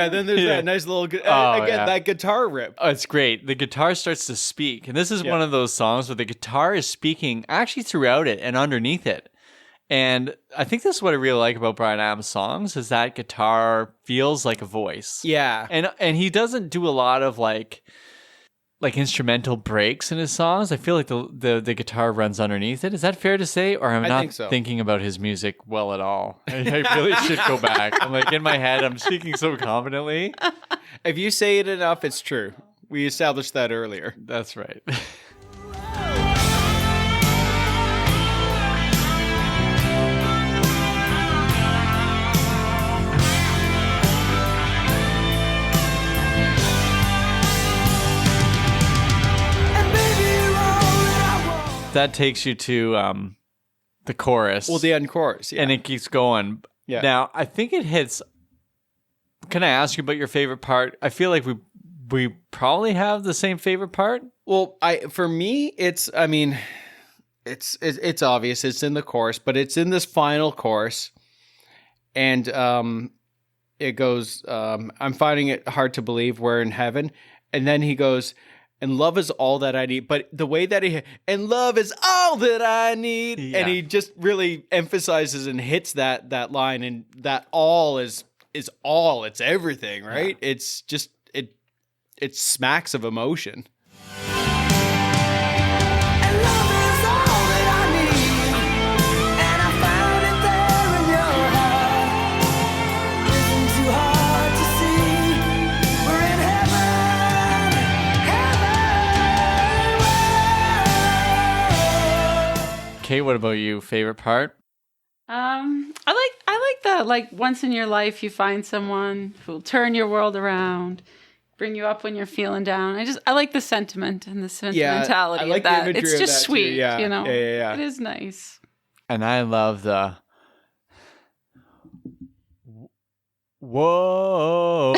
[SPEAKER 1] Yeah, then there's
[SPEAKER 2] Yeah.
[SPEAKER 1] that nice little,
[SPEAKER 2] yeah.
[SPEAKER 1] that guitar rip.
[SPEAKER 2] Oh, it's great. The guitar starts to speak. And this is one of those songs where the guitar is speaking actually throughout it and underneath it. And I think this is what I really like about Bryan Adams' songs is that guitar feels like a voice.
[SPEAKER 1] Yeah.
[SPEAKER 2] And he doesn't do a lot of like instrumental breaks in his songs. I feel like the guitar runs underneath it. Is that fair to say? Or am I not
[SPEAKER 1] think so.
[SPEAKER 2] thinking about his music well at all? I really should go back. I'm like in my head, I'm speaking so confidently.
[SPEAKER 1] If you say it enough, it's true. We established that earlier.
[SPEAKER 2] That's right.
[SPEAKER 4] And baby, you're all that I want.
[SPEAKER 2] That takes you to the chorus.
[SPEAKER 1] Well, the end chorus. Yeah.
[SPEAKER 2] And it keeps going.
[SPEAKER 1] Yeah.
[SPEAKER 2] Now, I think it hits. Can I ask you about your favorite part? I feel like we probably have the same favorite part.
[SPEAKER 1] Well, for me, it's obvious. It's in the chorus, but it's in this final chorus, and it goes, "I'm finding it hard to believe we're in heaven," and then he goes, "And love is all that I need." But the way that and love is all that I need, and he just really emphasizes and hits that line, and that all is all. It's everything, right? Yeah. It's just it smacks of emotion.
[SPEAKER 4] And love is all that I need, and I found it there in your heart. Isn't too hard to see. We're in heaven.
[SPEAKER 2] Okay, what about you? Favorite part?
[SPEAKER 3] I like the like once in your life you find someone who'll turn your world around, bring you up when you're feeling down. I like the sentiment and the sentimentality
[SPEAKER 1] I like
[SPEAKER 3] of that.
[SPEAKER 1] the imagery
[SPEAKER 3] It's
[SPEAKER 1] of
[SPEAKER 3] just
[SPEAKER 1] that too.
[SPEAKER 3] sweet,
[SPEAKER 1] Yeah.
[SPEAKER 3] you know.
[SPEAKER 1] Yeah.
[SPEAKER 3] It is nice.
[SPEAKER 2] And I love the whoa.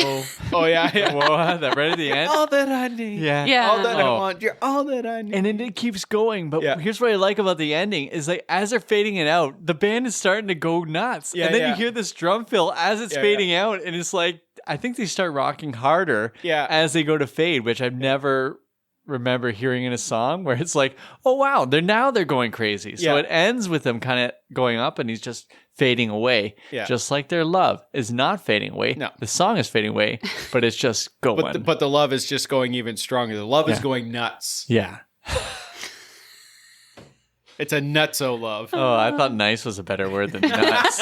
[SPEAKER 1] Oh yeah.
[SPEAKER 2] Whoa, that right at the end.
[SPEAKER 1] All that I need.
[SPEAKER 3] Yeah.
[SPEAKER 1] All that I
[SPEAKER 2] Oh.
[SPEAKER 1] want. You're all that I need.
[SPEAKER 2] And then it keeps going. But
[SPEAKER 1] Yeah.
[SPEAKER 2] here's what I like about the ending is like as they're fading it out, the band is starting to go nuts.
[SPEAKER 1] Yeah,
[SPEAKER 2] and then
[SPEAKER 1] yeah.
[SPEAKER 2] you hear this drum fill as it's fading out. And it's like, I think they start rocking harder as they go to fade, which I've never remember hearing in a song where it's like, oh wow, they're going crazy. So it ends with them kind of going up and he's just fading away.
[SPEAKER 1] Yeah.
[SPEAKER 2] Just like their love is not fading away.
[SPEAKER 1] No.
[SPEAKER 2] The song is fading away, but it's just going.
[SPEAKER 1] But the love is just going even stronger. The love is going nuts.
[SPEAKER 2] Yeah.
[SPEAKER 1] It's a nutso love.
[SPEAKER 2] Oh, I thought nice was a better word than nuts.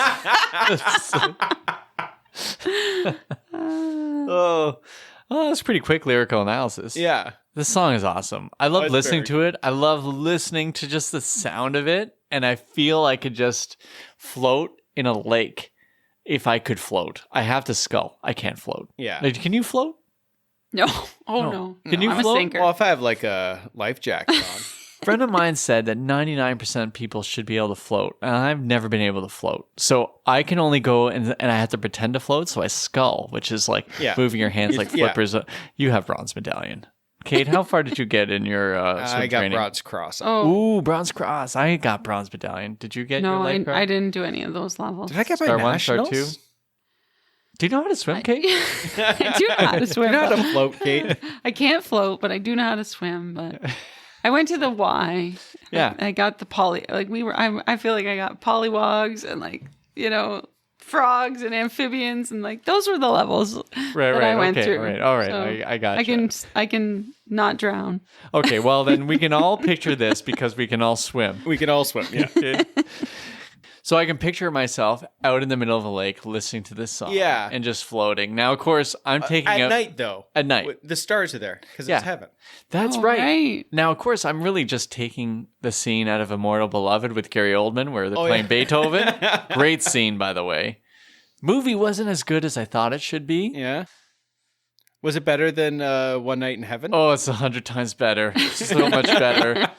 [SPEAKER 2] Oh, that's pretty quick lyrical analysis.
[SPEAKER 1] Yeah.
[SPEAKER 2] This song is awesome. I love
[SPEAKER 1] it's
[SPEAKER 2] listening
[SPEAKER 1] very
[SPEAKER 2] to it. I love listening to just the sound of it. And I feel I could just float in a lake if I could float. I have to scull. I can't float.
[SPEAKER 1] Yeah.
[SPEAKER 2] Like, can you float?
[SPEAKER 3] No. Oh no.
[SPEAKER 2] Can you
[SPEAKER 3] I'm
[SPEAKER 2] float?
[SPEAKER 3] a sinker.
[SPEAKER 1] Well, if I have like a life jacket on.
[SPEAKER 2] A friend of mine said that 99% of people should be able to float. And I've never been able to float. So I can only go and I have to pretend to float. So I scull, which is like moving your hands like flippers. You have bronze medallion. Kate, how far did you get in your swim
[SPEAKER 1] I got
[SPEAKER 2] training?
[SPEAKER 1] Bronze Cross.
[SPEAKER 3] Oh
[SPEAKER 2] Ooh, bronze cross. I got bronze medallion. Did you get your
[SPEAKER 3] no,
[SPEAKER 2] life cross?
[SPEAKER 3] I didn't do any of those levels.
[SPEAKER 1] Did I get my
[SPEAKER 2] Star 1, Star
[SPEAKER 1] nationals?
[SPEAKER 2] 2? Do you know how to swim, Kate?
[SPEAKER 3] I do know how to swim.
[SPEAKER 1] You know how
[SPEAKER 3] but-
[SPEAKER 1] to float, Kate?
[SPEAKER 3] I can't float, but I do know how to swim. But I went to the Y.
[SPEAKER 2] Yeah.
[SPEAKER 3] I got the I feel like I got polywogs and like, you know, frogs and amphibians and like those were the levels that I went through.
[SPEAKER 2] All right.
[SPEAKER 3] So
[SPEAKER 2] I got you.
[SPEAKER 3] I can not drown.
[SPEAKER 2] Okay, well then we can all picture this because we can all swim.
[SPEAKER 1] We can all swim, yeah.
[SPEAKER 2] Okay. So I can picture myself out in the middle of a lake listening to this song and just floating. Now, of course, I'm taking
[SPEAKER 1] At
[SPEAKER 2] out...
[SPEAKER 1] night, though.
[SPEAKER 2] At night.
[SPEAKER 1] The stars are there because
[SPEAKER 2] Yeah.
[SPEAKER 1] it's heaven.
[SPEAKER 2] That's
[SPEAKER 3] Oh,
[SPEAKER 2] right.
[SPEAKER 3] right.
[SPEAKER 2] Now, of course, I'm really just taking the scene out of Immortal Beloved with Gary Oldman where they're playing Beethoven. Great scene, by the way. Movie wasn't as good as I thought it should be.
[SPEAKER 1] Yeah. Was it better than One Night in Heaven?
[SPEAKER 2] Oh, it's 100 times better. So much better.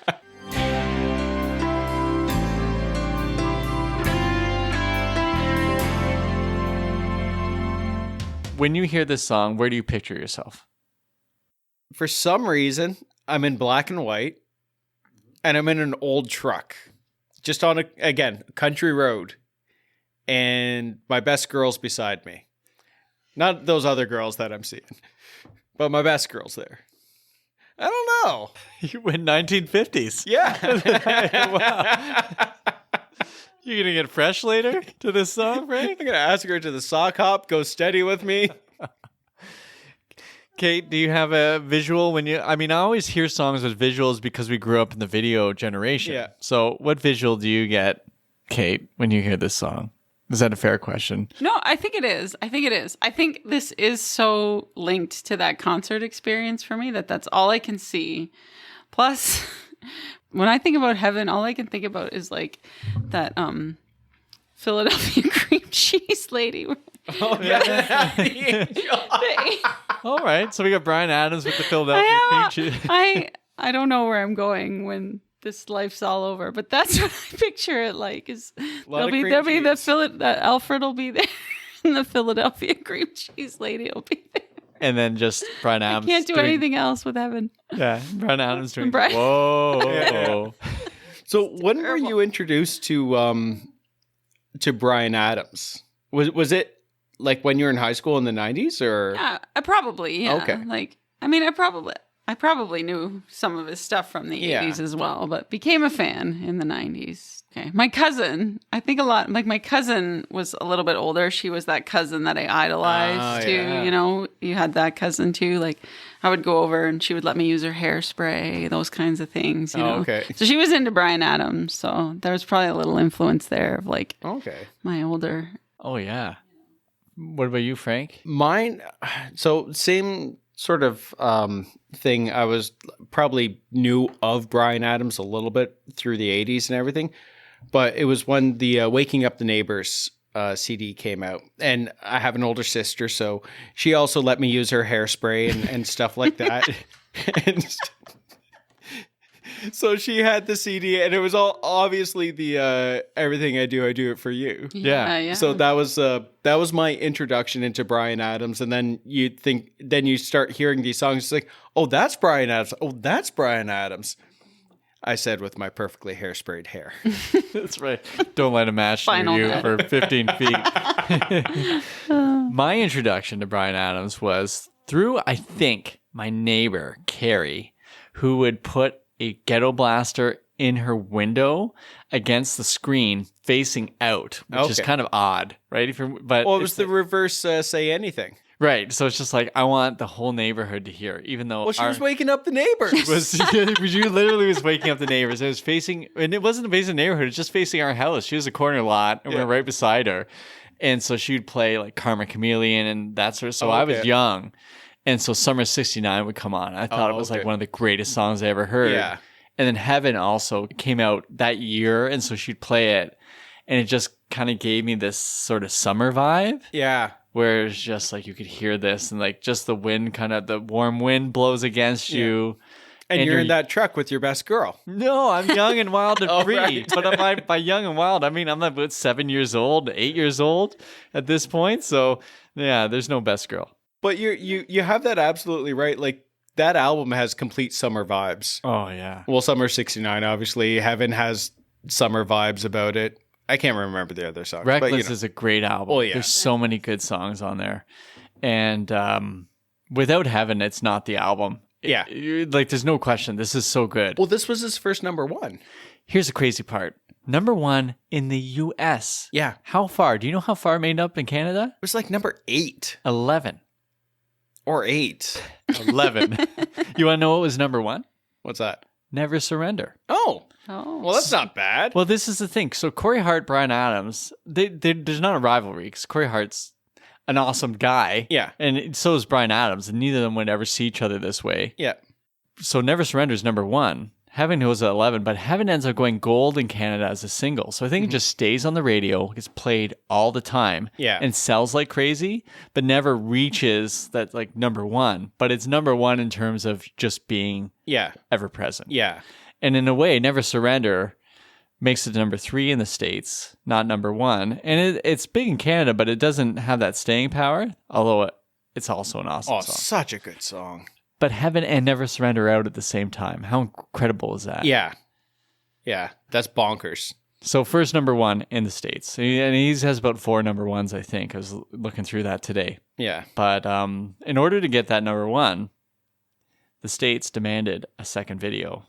[SPEAKER 2] When you hear this song, where do you picture yourself?
[SPEAKER 1] For some reason, I'm in black and white, and I'm in an old truck, just on a country road, and my best girl's beside me. Not those other girls that I'm seeing, but my best girl's there. I don't know.
[SPEAKER 2] You win 1950s.
[SPEAKER 1] Yeah.
[SPEAKER 2] Wow. You gonna get fresh later to this song,
[SPEAKER 1] I'm
[SPEAKER 2] Frank?
[SPEAKER 1] going to ask her to the sock hop, go steady with me.
[SPEAKER 2] Kate, do you have a visual when you? I mean, I always hear songs with visuals because we grew up in the video generation.
[SPEAKER 1] Yeah.
[SPEAKER 2] So, what visual do you get, Kate, when you hear this song? Is that a fair question?
[SPEAKER 3] No, I think it is. I think this is so linked to that concert experience for me that's all I can see. Plus, when I think about heaven, all I can think about is like that Philadelphia cream cheese lady.
[SPEAKER 1] Oh, yeah. The angel.
[SPEAKER 2] All right. So we got Bryan Adams with the Philadelphia cream cheese.
[SPEAKER 3] I don't know where I'm going when this life's all over, but that's what I picture it like. Is
[SPEAKER 1] Lot of cream
[SPEAKER 3] there'll be
[SPEAKER 1] cheese.
[SPEAKER 3] the Alfred will be there, and the Philadelphia cream cheese lady will be there.
[SPEAKER 2] And then just Bryan Adams.
[SPEAKER 3] Can't do anything else with heaven.
[SPEAKER 2] Yeah, Bryan Adams doing.
[SPEAKER 3] Bryan-
[SPEAKER 2] Whoa.
[SPEAKER 1] Yeah. So when were you introduced to Bryan Adams? Was it like when you were in high school in the 90s or?
[SPEAKER 3] Yeah, I probably. Yeah.
[SPEAKER 1] Okay.
[SPEAKER 3] Like, I mean, I probably knew some of his stuff from the
[SPEAKER 1] Yeah.
[SPEAKER 3] 80s as well, but became a fan in the 90s. Okay. My cousin, I think a lot, like my cousin was a little bit older. She was that cousin that I idolized too.
[SPEAKER 1] yeah.
[SPEAKER 3] You know, you had that cousin too. Like I would go over and she would let me use her hairspray, those kinds of things, you know.
[SPEAKER 1] Okay.
[SPEAKER 3] So she was into Bryan Adams. So there was probably a little influence there of like
[SPEAKER 1] Okay.
[SPEAKER 3] my older.
[SPEAKER 2] Oh yeah. What about you, Frank?
[SPEAKER 1] Mine, so same sort of thing. I was probably knew of Bryan Adams a little bit through the 80s and everything, but it was when the Waking Up the Neighbors CD came out. And I have an older sister, so she also let me use her hairspray and stuff like that. And so she had the CD, and it was all obviously the Everything I Do it for you.
[SPEAKER 2] Yeah.
[SPEAKER 1] So that was my introduction into Bryan Adams, and then you start hearing these songs. It's like, oh, that's Bryan Adams. Oh, that's Bryan Adams. I said with my perfectly hairsprayed hair.
[SPEAKER 2] That's right. Don't let him ash
[SPEAKER 3] Final
[SPEAKER 2] near you
[SPEAKER 3] note.
[SPEAKER 2] for 15 feet. My introduction to Bryan Adams was through, I think, my neighbor, Carrie, who would put a ghetto blaster in her window against the screen facing out, which is
[SPEAKER 1] Okay.
[SPEAKER 2] kind of odd, right? But
[SPEAKER 1] Well, it was
[SPEAKER 2] it's
[SPEAKER 1] the reverse Say Anything.
[SPEAKER 2] right. So it's just like, I want the whole neighborhood to hear, even though
[SPEAKER 1] Well, she was waking up the neighbors.
[SPEAKER 2] you literally was waking up the neighbors. It was facing, and it wasn't facing the neighborhood. It was just facing our house. She was a corner lot, and we
[SPEAKER 1] Yeah.
[SPEAKER 2] were right beside her. And so she would play like Karma Chameleon and that sort of. So
[SPEAKER 1] Oh,
[SPEAKER 2] I was
[SPEAKER 1] okay.
[SPEAKER 2] young, and so Summer '69 would come on. I thought
[SPEAKER 1] Oh,
[SPEAKER 2] it was like
[SPEAKER 1] okay.
[SPEAKER 2] one of the greatest songs I ever heard.
[SPEAKER 1] Yeah.
[SPEAKER 2] And then Heaven also came out that year, and so she'd play it, and it just kind of gave me this sort of summer vibe.
[SPEAKER 1] Yeah.
[SPEAKER 2] Where it's just like you could hear this, and like just the wind, kind of the warm wind blows against you.
[SPEAKER 1] And you're
[SPEAKER 2] you're-
[SPEAKER 1] in that truck with your best girl.
[SPEAKER 2] No, I'm young and wild and
[SPEAKER 1] Oh,
[SPEAKER 2] free.
[SPEAKER 1] right.
[SPEAKER 2] But by young and wild, I mean I'm about 7 years old, 8 years old at this point. So yeah, there's no best girl.
[SPEAKER 1] But you have that absolutely right. Like that album has complete summer vibes.
[SPEAKER 2] Oh yeah.
[SPEAKER 1] Well, Summer 69, obviously. Heaven has summer vibes about it. I can't remember the other songs.
[SPEAKER 2] Reckless
[SPEAKER 1] but, you know.
[SPEAKER 2] is a great album.
[SPEAKER 1] Oh, yeah.
[SPEAKER 2] There's so many good songs on there. And without Heaven, it's not the album.
[SPEAKER 1] Yeah.
[SPEAKER 2] Like there's no question. This is so good.
[SPEAKER 1] Well, this was his first number one.
[SPEAKER 2] Here's the crazy part. Number 1 in the US.
[SPEAKER 1] Yeah. It
[SPEAKER 2] How far? Do you know how far it made up in Canada?
[SPEAKER 1] was like number 8
[SPEAKER 2] 11.
[SPEAKER 1] or 8.
[SPEAKER 2] 11. You want to know what was number 1?
[SPEAKER 1] What's that?
[SPEAKER 2] Never Surrender.
[SPEAKER 1] Oh,
[SPEAKER 3] Oh.
[SPEAKER 1] well, that's not bad.
[SPEAKER 2] Well, this is the thing. So Corey Hart, Bryan Adams, there's not a rivalry because Corey Hart's an awesome guy.
[SPEAKER 1] Yeah.
[SPEAKER 2] And so is Bryan Adams, and neither of them would ever see each other this way.
[SPEAKER 1] Yeah.
[SPEAKER 2] So Never Surrender is number 1. Heaven was at 11, but Heaven ends up going gold in Canada as a single. So I think it just stays on the radio, gets played all the time,
[SPEAKER 1] Yeah.
[SPEAKER 2] and sells like crazy, but never reaches that like number 1. But it's number 1 in terms of just being
[SPEAKER 1] Yeah.
[SPEAKER 2] ever present.
[SPEAKER 1] Yeah.
[SPEAKER 2] And in a way, Never Surrender makes it number 3 in the States, not number 1. And it's big in Canada, but it doesn't have that staying power, although it's also an awesome
[SPEAKER 1] Oh,
[SPEAKER 2] song.
[SPEAKER 1] such a good song.
[SPEAKER 2] But Heaven and Never Surrender out at the same time. How incredible is that?
[SPEAKER 1] Yeah. Yeah. That's bonkers.
[SPEAKER 2] So first number one in the States. And he has about 4 number ones, I think. I was looking through that today.
[SPEAKER 1] Yeah.
[SPEAKER 2] But in order to get that number one, the States demanded a second video.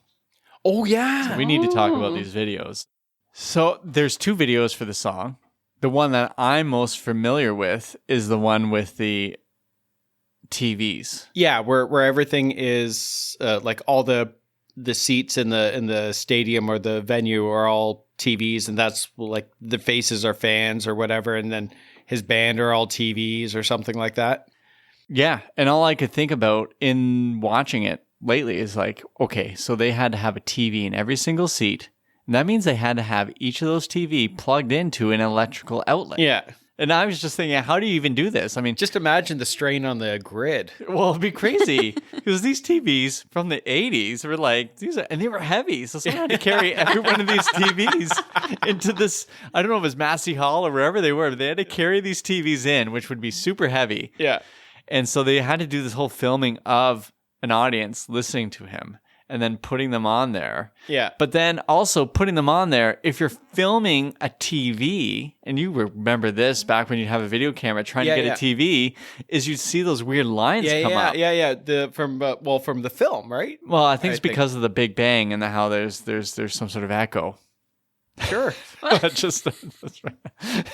[SPEAKER 1] Oh, yeah.
[SPEAKER 2] So we need to talk about these videos. So there's 2 videos for the song. The one that I'm most familiar with is the one with the TVs.
[SPEAKER 1] Yeah, where everything is like all the seats in the stadium or the venue are all TVs, and that's like the faces are fans or whatever, and then his band are all TVs or something like that.
[SPEAKER 2] Yeah, and all I could think about in watching it lately is like, okay, so they had to have a TV in every single seat. And that means they had to have each of those TV plugged into an electrical outlet.
[SPEAKER 1] Yeah.
[SPEAKER 2] And I was just thinking, how do you even do this? I mean,
[SPEAKER 1] Just imagine the strain on the grid.
[SPEAKER 2] well, it'd be crazy because these TVs from the 80s were like, and they were heavy. So someone had to carry every one of these TVs into this, I don't know if it was Massey Hall or wherever they were, but they had to carry these TVs in, which would be super heavy.
[SPEAKER 1] Yeah.
[SPEAKER 2] And so they had to do this whole filming of an audience listening to him and then putting them on there.
[SPEAKER 1] Yeah.
[SPEAKER 2] But then also putting them on there, if you're filming a TV, and you remember this back when you'd have a video camera trying to get a TV, is you'd see those weird lines come up.
[SPEAKER 1] Yeah. From the film, right?
[SPEAKER 2] Well, I think it's because of the Big Bang and how there's some sort of echo.
[SPEAKER 1] Sure.
[SPEAKER 2] Just that's right.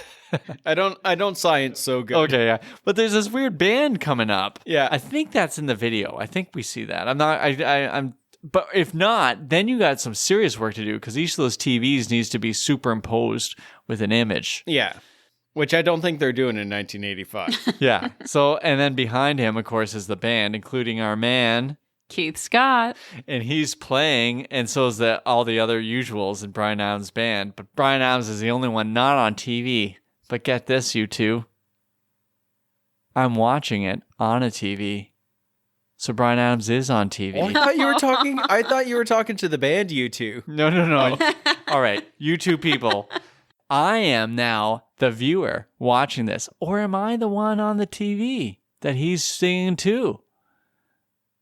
[SPEAKER 1] I don't science so good.
[SPEAKER 2] Okay, yeah. But there's this weird band coming up.
[SPEAKER 1] Yeah.
[SPEAKER 2] I think that's in the video. I think we see that. I'm but if not, then you got some serious work to do because each of those TVs needs to be superimposed with an image.
[SPEAKER 1] Yeah. Which I don't think they're doing in 1985.
[SPEAKER 2] Yeah. So, and then behind him, of course, is the band, including our man.
[SPEAKER 3] Keith Scott.
[SPEAKER 2] And he's playing, and so is all the other usuals in Bryan Adams' band. But Bryan Adams is the only one not on TV. But get this, you two. I'm watching it on a TV. So Bryan Adams is on TV.
[SPEAKER 1] I thought you were talking to the band, you two.
[SPEAKER 2] No. All right, you two people. I am now the viewer watching this. Or am I the one on the TV that he's singing to?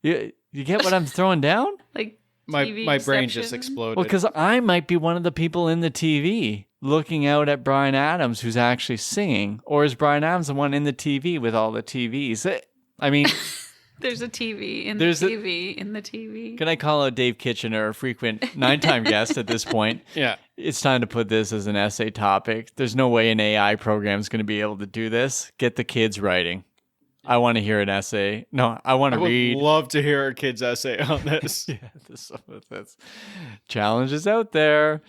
[SPEAKER 2] You get what I'm throwing down?
[SPEAKER 3] Like
[SPEAKER 1] My
[SPEAKER 3] TV
[SPEAKER 1] brain just
[SPEAKER 3] exception?
[SPEAKER 1] exploded.
[SPEAKER 2] Well, because I might be one of the people in the TV looking out at Bryan Adams who's actually singing. Or is Bryan Adams the one in the TV with all the TVs? I mean...
[SPEAKER 3] There's a TV in the TV in the TV.
[SPEAKER 2] Can I call out Dave Kitchener a frequent 9-time guest at this point?
[SPEAKER 1] Yeah.
[SPEAKER 2] It's time to put this as an essay topic. There's no way an AI program is going to be able to do this. Get the kids writing. I want to hear an essay. No, I want to read.
[SPEAKER 1] I would love to hear a kid's essay on this.
[SPEAKER 2] Yeah, this challenges out there.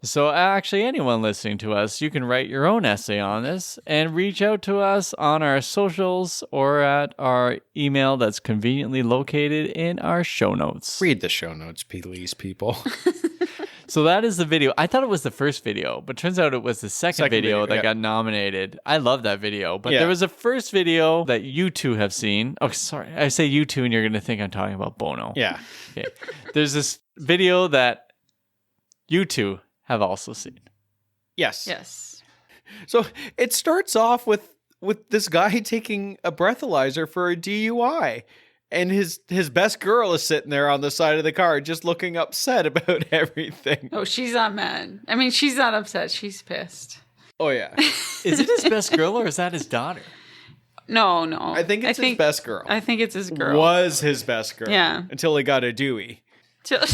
[SPEAKER 2] So actually, anyone listening to us, you can write your own essay on this and reach out to us on our socials or at our email that's conveniently located in our show notes.
[SPEAKER 1] Read the show notes, please, people.
[SPEAKER 2] So that is the video. I thought it was the first video, but turns out it was the second video that got nominated. I love that video, but there was a first video that you two have seen. Oh, sorry. I say you two and you're going to think I'm talking about Bono.
[SPEAKER 1] Yeah.
[SPEAKER 2] Okay. There's this video that you two have also seen.
[SPEAKER 1] Yes. So it starts off with this guy taking a breathalyzer for a DUI. And his best girl is sitting there on the side of the car just looking upset about everything.
[SPEAKER 3] Oh, she's not mad. I mean, she's not upset. She's pissed.
[SPEAKER 1] Oh, yeah.
[SPEAKER 2] Is it his best girl or is that his daughter?
[SPEAKER 3] No.
[SPEAKER 1] I think it's his best girl.
[SPEAKER 3] I think it's his girl.
[SPEAKER 1] Was his best girl.
[SPEAKER 3] Yeah.
[SPEAKER 1] Until he got a Dewey.
[SPEAKER 3] Till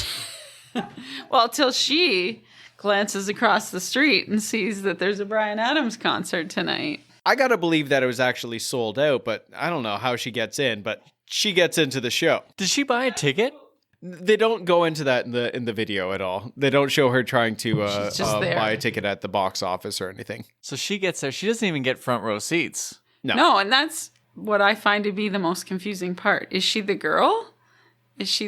[SPEAKER 3] she glances across the street and sees that there's a Bryan Adams concert tonight.
[SPEAKER 1] I gotta believe that it was actually sold out, but I don't know how she gets in, but she gets into the show.
[SPEAKER 2] Did she buy a ticket?
[SPEAKER 1] They don't go into that in the video at all. They don't show her trying to buy a ticket at the box office or anything.
[SPEAKER 2] So she gets there. She doesn't even get front row seats.
[SPEAKER 3] No, and that's what I find to be the most confusing part. Is she the girl? Is she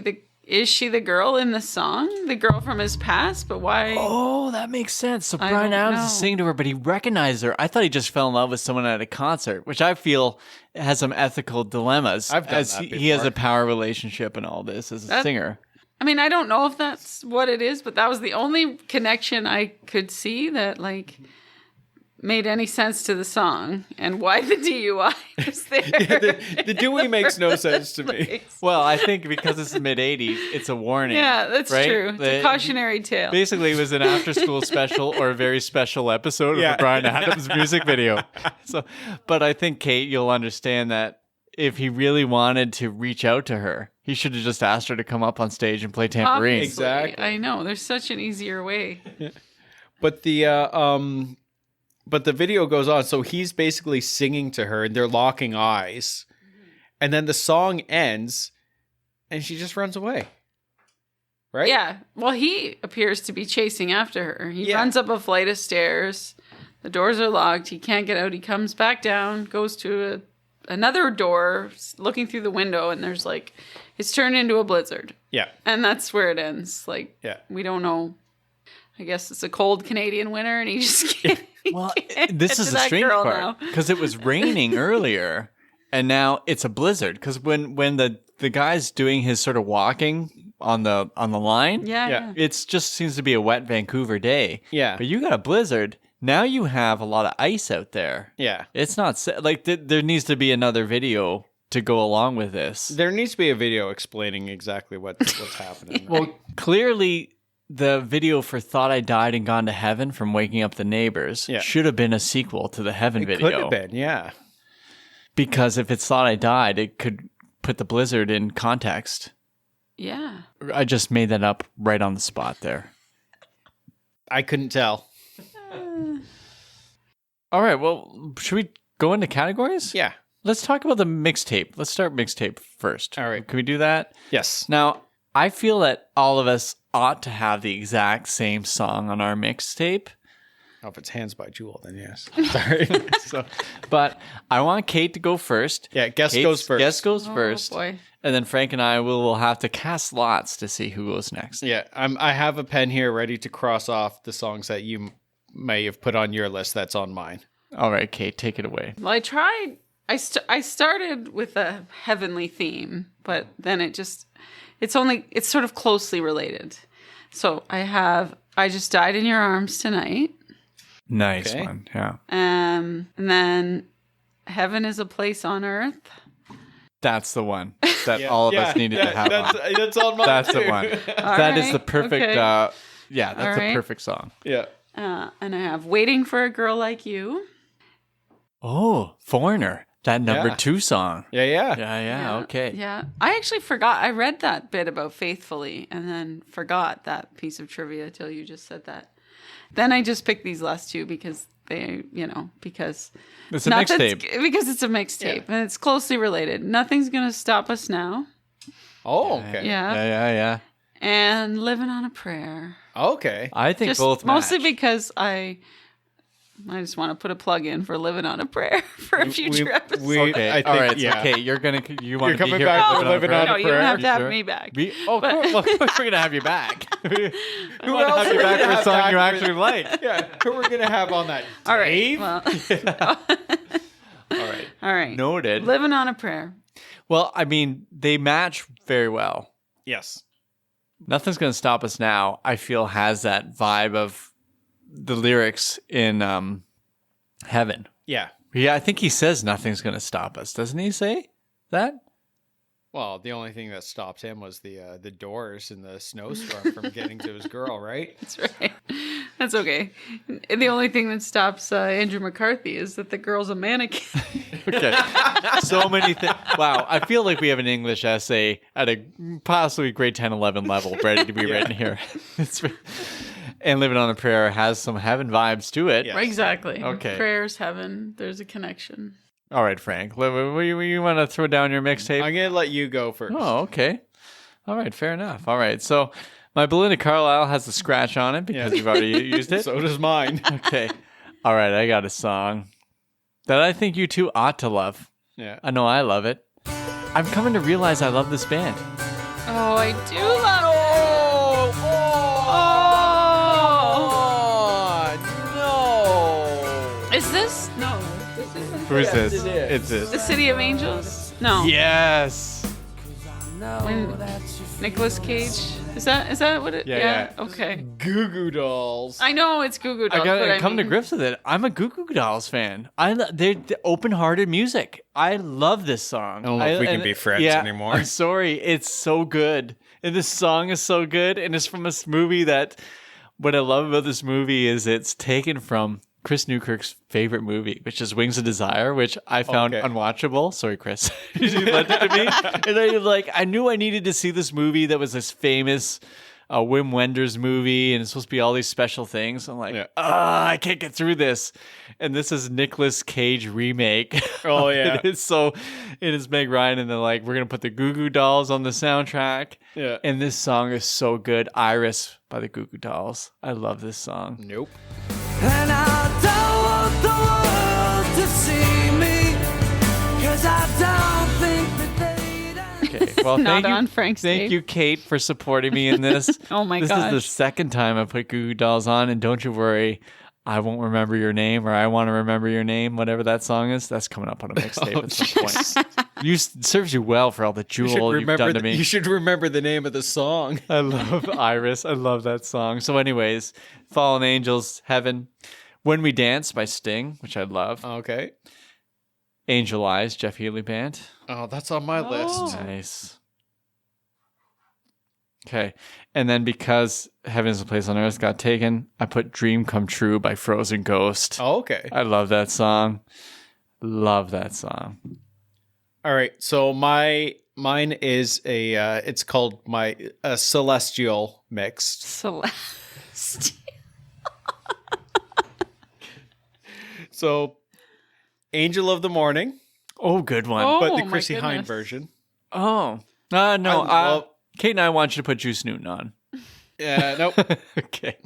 [SPEAKER 3] the girl in the song? The girl from his past? But why?
[SPEAKER 2] Oh, that makes sense. So Bryan Adams is singing to her, but he recognized her. I thought he just fell in love with someone at a concert, which I feel has some ethical dilemmas.
[SPEAKER 1] I've done that
[SPEAKER 2] he has a power relationship and all this as a singer.
[SPEAKER 3] I mean, I don't know if that's what it is, but that was the only connection I could see that, like, made any sense to the song and why the DUI is there.
[SPEAKER 1] The Dewey makes no sense to me.
[SPEAKER 2] Well, I think because it's the mid-'80s, it's a warning.
[SPEAKER 3] Yeah, that's
[SPEAKER 2] right?
[SPEAKER 3] true. It's a cautionary tale.
[SPEAKER 2] Basically, it was an after-school special or a very special episode of
[SPEAKER 1] Yeah.
[SPEAKER 2] a Bryan Adams music video. But I think, Kate, you'll understand that if he really wanted to reach out to her, he should have just asked her to come up on stage and play tambourine.
[SPEAKER 3] Obviously,
[SPEAKER 1] Exactly.
[SPEAKER 3] I know. There's such an easier way.
[SPEAKER 1] But the video goes on, so he's basically singing to her, and they're locking eyes, and then the song ends, and she just runs away. Right?
[SPEAKER 3] Yeah. Well, he appears to be chasing after her. He
[SPEAKER 1] Yeah.
[SPEAKER 3] runs up a flight of stairs. The doors are locked. He can't get out. He comes back down, goes to another door, looking through the window, and there's like, it's turned into a blizzard.
[SPEAKER 1] Yeah.
[SPEAKER 3] And that's where it ends. Like,
[SPEAKER 1] Yeah.
[SPEAKER 3] we don't know. I guess it's a cold Canadian winter, and he just can't.
[SPEAKER 2] Well,
[SPEAKER 3] can't
[SPEAKER 2] this
[SPEAKER 3] get
[SPEAKER 2] is
[SPEAKER 3] to
[SPEAKER 2] the
[SPEAKER 3] that
[SPEAKER 2] strange
[SPEAKER 3] girl
[SPEAKER 2] part
[SPEAKER 3] now.
[SPEAKER 2] because it was raining earlier, and now it's a blizzard. Because when the guy's doing his sort of walking on the line,
[SPEAKER 3] Yeah.
[SPEAKER 1] Yeah.
[SPEAKER 3] Yeah.
[SPEAKER 2] it just seems to be a wet Vancouver day.
[SPEAKER 1] Yeah.
[SPEAKER 2] But you got a blizzard. Now you have a lot of ice out there.
[SPEAKER 1] Yeah.
[SPEAKER 2] It's not like there needs to be another video to go along with this.
[SPEAKER 1] There needs to be a video explaining exactly what's happening.
[SPEAKER 2] Well, clearly the video for Thought I Died and Gone to Heaven from Waking Up the Neighbors
[SPEAKER 1] Yeah.
[SPEAKER 2] should have been a sequel to the Heaven
[SPEAKER 1] it
[SPEAKER 2] video.
[SPEAKER 1] could have been, yeah.
[SPEAKER 2] Because if it's Thought I Died, it could put the blizzard in context.
[SPEAKER 3] Yeah.
[SPEAKER 2] I just made that up right on the spot there.
[SPEAKER 1] I couldn't tell.
[SPEAKER 2] All right, well, should we go into categories?
[SPEAKER 1] Yeah.
[SPEAKER 2] Let's talk about the mixtape. Let's start mixtape first.
[SPEAKER 1] All right.
[SPEAKER 2] Can we do that?
[SPEAKER 1] Yes.
[SPEAKER 2] Now, I feel that all of us ought to have the exact same song on our mixtape.
[SPEAKER 1] Oh, if it's Hands by Jewel, then yes. Sorry.
[SPEAKER 2] But I want Kate to go first.
[SPEAKER 1] Yeah, guest
[SPEAKER 2] Kate's
[SPEAKER 1] goes first.
[SPEAKER 2] Guest goes
[SPEAKER 3] Oh,
[SPEAKER 2] first.
[SPEAKER 3] boy.
[SPEAKER 2] And then Frank and I will have to cast lots to see who goes next.
[SPEAKER 1] Yeah, I have a pen here ready to cross off the songs that you may have put on your list that's on mine.
[SPEAKER 2] All right, Kate, take it away.
[SPEAKER 3] Well, I tried. I started with a heavenly theme, but then it's sort of closely related. So I Just Died in Your Arms Tonight.
[SPEAKER 2] Nice
[SPEAKER 1] Okay.
[SPEAKER 2] one. Yeah.
[SPEAKER 3] And then Heaven is a Place on Earth.
[SPEAKER 2] That's the one that all of us needed to have on.
[SPEAKER 1] That's on mine.
[SPEAKER 2] That's the
[SPEAKER 1] too.
[SPEAKER 2] one.
[SPEAKER 3] All
[SPEAKER 2] That is
[SPEAKER 3] right,
[SPEAKER 2] the perfect,
[SPEAKER 3] okay.
[SPEAKER 2] that's
[SPEAKER 3] All
[SPEAKER 2] the
[SPEAKER 3] right.
[SPEAKER 2] perfect song.
[SPEAKER 1] Yeah.
[SPEAKER 3] And I have Waiting for a Girl Like You.
[SPEAKER 2] Oh, Foreigner. That number
[SPEAKER 1] Yeah.
[SPEAKER 2] 2 song.
[SPEAKER 1] Yeah.
[SPEAKER 2] Yeah, okay.
[SPEAKER 3] Yeah. I actually forgot. I read that bit about Faithfully and then forgot that piece of trivia till you just said that. Then I just picked these last two because because
[SPEAKER 2] It's a
[SPEAKER 3] not that's-
[SPEAKER 2] mixtape.
[SPEAKER 3] because it's a mixtape and it's closely related. Nothing's Gonna Stop Us Now.
[SPEAKER 1] Oh, okay.
[SPEAKER 3] Yeah.
[SPEAKER 2] Yeah.
[SPEAKER 3] And Living on a Prayer.
[SPEAKER 1] Okay.
[SPEAKER 2] I think
[SPEAKER 3] Just
[SPEAKER 2] both
[SPEAKER 3] mostly
[SPEAKER 2] match.
[SPEAKER 3] because I just want to put a plug in for Living on a Prayer for a future episode.
[SPEAKER 2] Okay,
[SPEAKER 1] I think,
[SPEAKER 2] all right.
[SPEAKER 1] yeah.
[SPEAKER 2] So, Kate, you want
[SPEAKER 1] You're
[SPEAKER 2] to be
[SPEAKER 1] coming
[SPEAKER 2] here
[SPEAKER 1] back
[SPEAKER 2] for
[SPEAKER 1] with Living on a
[SPEAKER 3] No, you don't have to
[SPEAKER 2] You
[SPEAKER 3] have
[SPEAKER 2] sure?
[SPEAKER 3] me back.
[SPEAKER 2] Of course we're gonna have you back.
[SPEAKER 1] Who
[SPEAKER 2] Who else
[SPEAKER 1] else
[SPEAKER 2] have you
[SPEAKER 1] are we
[SPEAKER 2] back
[SPEAKER 1] gonna
[SPEAKER 2] for a
[SPEAKER 1] have
[SPEAKER 2] song
[SPEAKER 1] back
[SPEAKER 2] you
[SPEAKER 1] for-
[SPEAKER 2] actually like?
[SPEAKER 1] Yeah. Who we're gonna have on that?
[SPEAKER 3] All right.
[SPEAKER 1] Dave?
[SPEAKER 3] Well,
[SPEAKER 1] All right.
[SPEAKER 3] all right.
[SPEAKER 2] Noted.
[SPEAKER 3] Living on a Prayer.
[SPEAKER 2] Well, I mean, they match very well.
[SPEAKER 1] Yes.
[SPEAKER 2] Nothing's Gonna Stop Us Now, I feel, has that vibe of the lyrics in Heaven.
[SPEAKER 1] Yeah.
[SPEAKER 2] Yeah, I think he says nothing's gonna stop us. Doesn't he say that?
[SPEAKER 1] Well, the only thing that stopped him was the doors in the snowstorm from getting to his girl, right?
[SPEAKER 3] That's right. That's okay. And the only thing that stops Andrew McCarthy is that the girl's a mannequin.
[SPEAKER 2] Okay. So many things. Wow. I feel like we have an English essay at a possibly grade 10, 11 level ready to be written here. And Living on a Prayer has some heaven vibes to it.
[SPEAKER 1] Yeah.
[SPEAKER 3] Exactly.
[SPEAKER 2] Okay.
[SPEAKER 3] Prayers, heaven. There's a connection.
[SPEAKER 2] All right, Frank. You want to throw down your mixtape?
[SPEAKER 1] I'm gonna let you go first.
[SPEAKER 2] Oh, okay. All right, fair enough. All right. So my Belinda Carlisle has a scratch on it because you've already used it.
[SPEAKER 1] So does mine.
[SPEAKER 2] Okay. All right, I got a song that I think you two ought to love.
[SPEAKER 1] Yeah.
[SPEAKER 2] I know I love it. I'm coming to realize I love this band.
[SPEAKER 3] Oh, I do love it. Oh. Is this? No. This isn't.
[SPEAKER 2] Who's this?
[SPEAKER 1] it is.
[SPEAKER 2] It's this.
[SPEAKER 3] The City of Angels? No.
[SPEAKER 2] Yes.
[SPEAKER 3] When Nicolas Cage, is that what it?
[SPEAKER 2] Yeah.
[SPEAKER 3] Okay.
[SPEAKER 1] Goo Goo Dolls.
[SPEAKER 3] I know it's Goo Goo Dolls.
[SPEAKER 2] I gotta
[SPEAKER 3] but
[SPEAKER 2] come to
[SPEAKER 3] mean-
[SPEAKER 2] grips with it. I'm a Goo Goo Dolls fan. They're open-hearted music. I love this song.
[SPEAKER 1] I don't know if we can be friends anymore.
[SPEAKER 2] I'm sorry. It's so good. And this song is so good. And it's from this movie that what I love about this movie is it's taken from Chris Newkirk's favorite movie, which is Wings of Desire, which I found unwatchable. Sorry, Chris. You lent it to me. And I knew I needed to see this movie that was this famous Wim Wenders movie, and it's supposed to be all these special things. I'm like, I can't get through this. And this is Nicolas Cage remake.
[SPEAKER 1] Oh, yeah.
[SPEAKER 2] It is Meg Ryan, and they're like, we're going to put the Goo Goo Dolls on the soundtrack.
[SPEAKER 1] Yeah.
[SPEAKER 2] And this song is so good. Iris by the Goo Goo Dolls. I love this song.
[SPEAKER 1] Nope.
[SPEAKER 4] And I don't want the world to see me, 'cause I don't think that they'd
[SPEAKER 2] Okay. Well,
[SPEAKER 3] Not
[SPEAKER 2] thank
[SPEAKER 3] on
[SPEAKER 2] you,
[SPEAKER 3] Frank's
[SPEAKER 2] thank
[SPEAKER 3] tape.
[SPEAKER 2] you, Kate, for supporting me in this.
[SPEAKER 3] Oh my
[SPEAKER 2] This
[SPEAKER 3] gosh.
[SPEAKER 2] is the second time I put Goo Goo Dolls on, and don't you worry, I won't remember your name, or I want to remember your name, whatever that song is. That's coming up on a mixtape at some point. Serves you well for all the jewel you've done to me.
[SPEAKER 1] You should remember the name of the song.
[SPEAKER 2] I love Iris. I love that song. So, anyways, Fallen Angels, Heaven, When We Dance by Sting, which I love.
[SPEAKER 1] Okay.
[SPEAKER 2] Angel Eyes, Jeff Healey Band.
[SPEAKER 1] Oh, that's on my list.
[SPEAKER 2] Nice. Okay. And then because Heaven's a Place on Earth got taken, I put Dream Come True by Frozen Ghost.
[SPEAKER 1] Oh, okay.
[SPEAKER 2] I love that song. Love that song.
[SPEAKER 1] All right. So mine is it's called a Celestial mixed.
[SPEAKER 3] Celeste.
[SPEAKER 1] So Angel of the Morning,
[SPEAKER 2] Oh, good one.
[SPEAKER 3] Oh,
[SPEAKER 1] but the
[SPEAKER 3] my
[SPEAKER 1] Chrissy Hynde
[SPEAKER 3] goodness.
[SPEAKER 1] version.
[SPEAKER 2] No.
[SPEAKER 1] I love-
[SPEAKER 2] Kate and I want you to put Juice Newton on.
[SPEAKER 1] Yeah, nope.
[SPEAKER 2] Okay.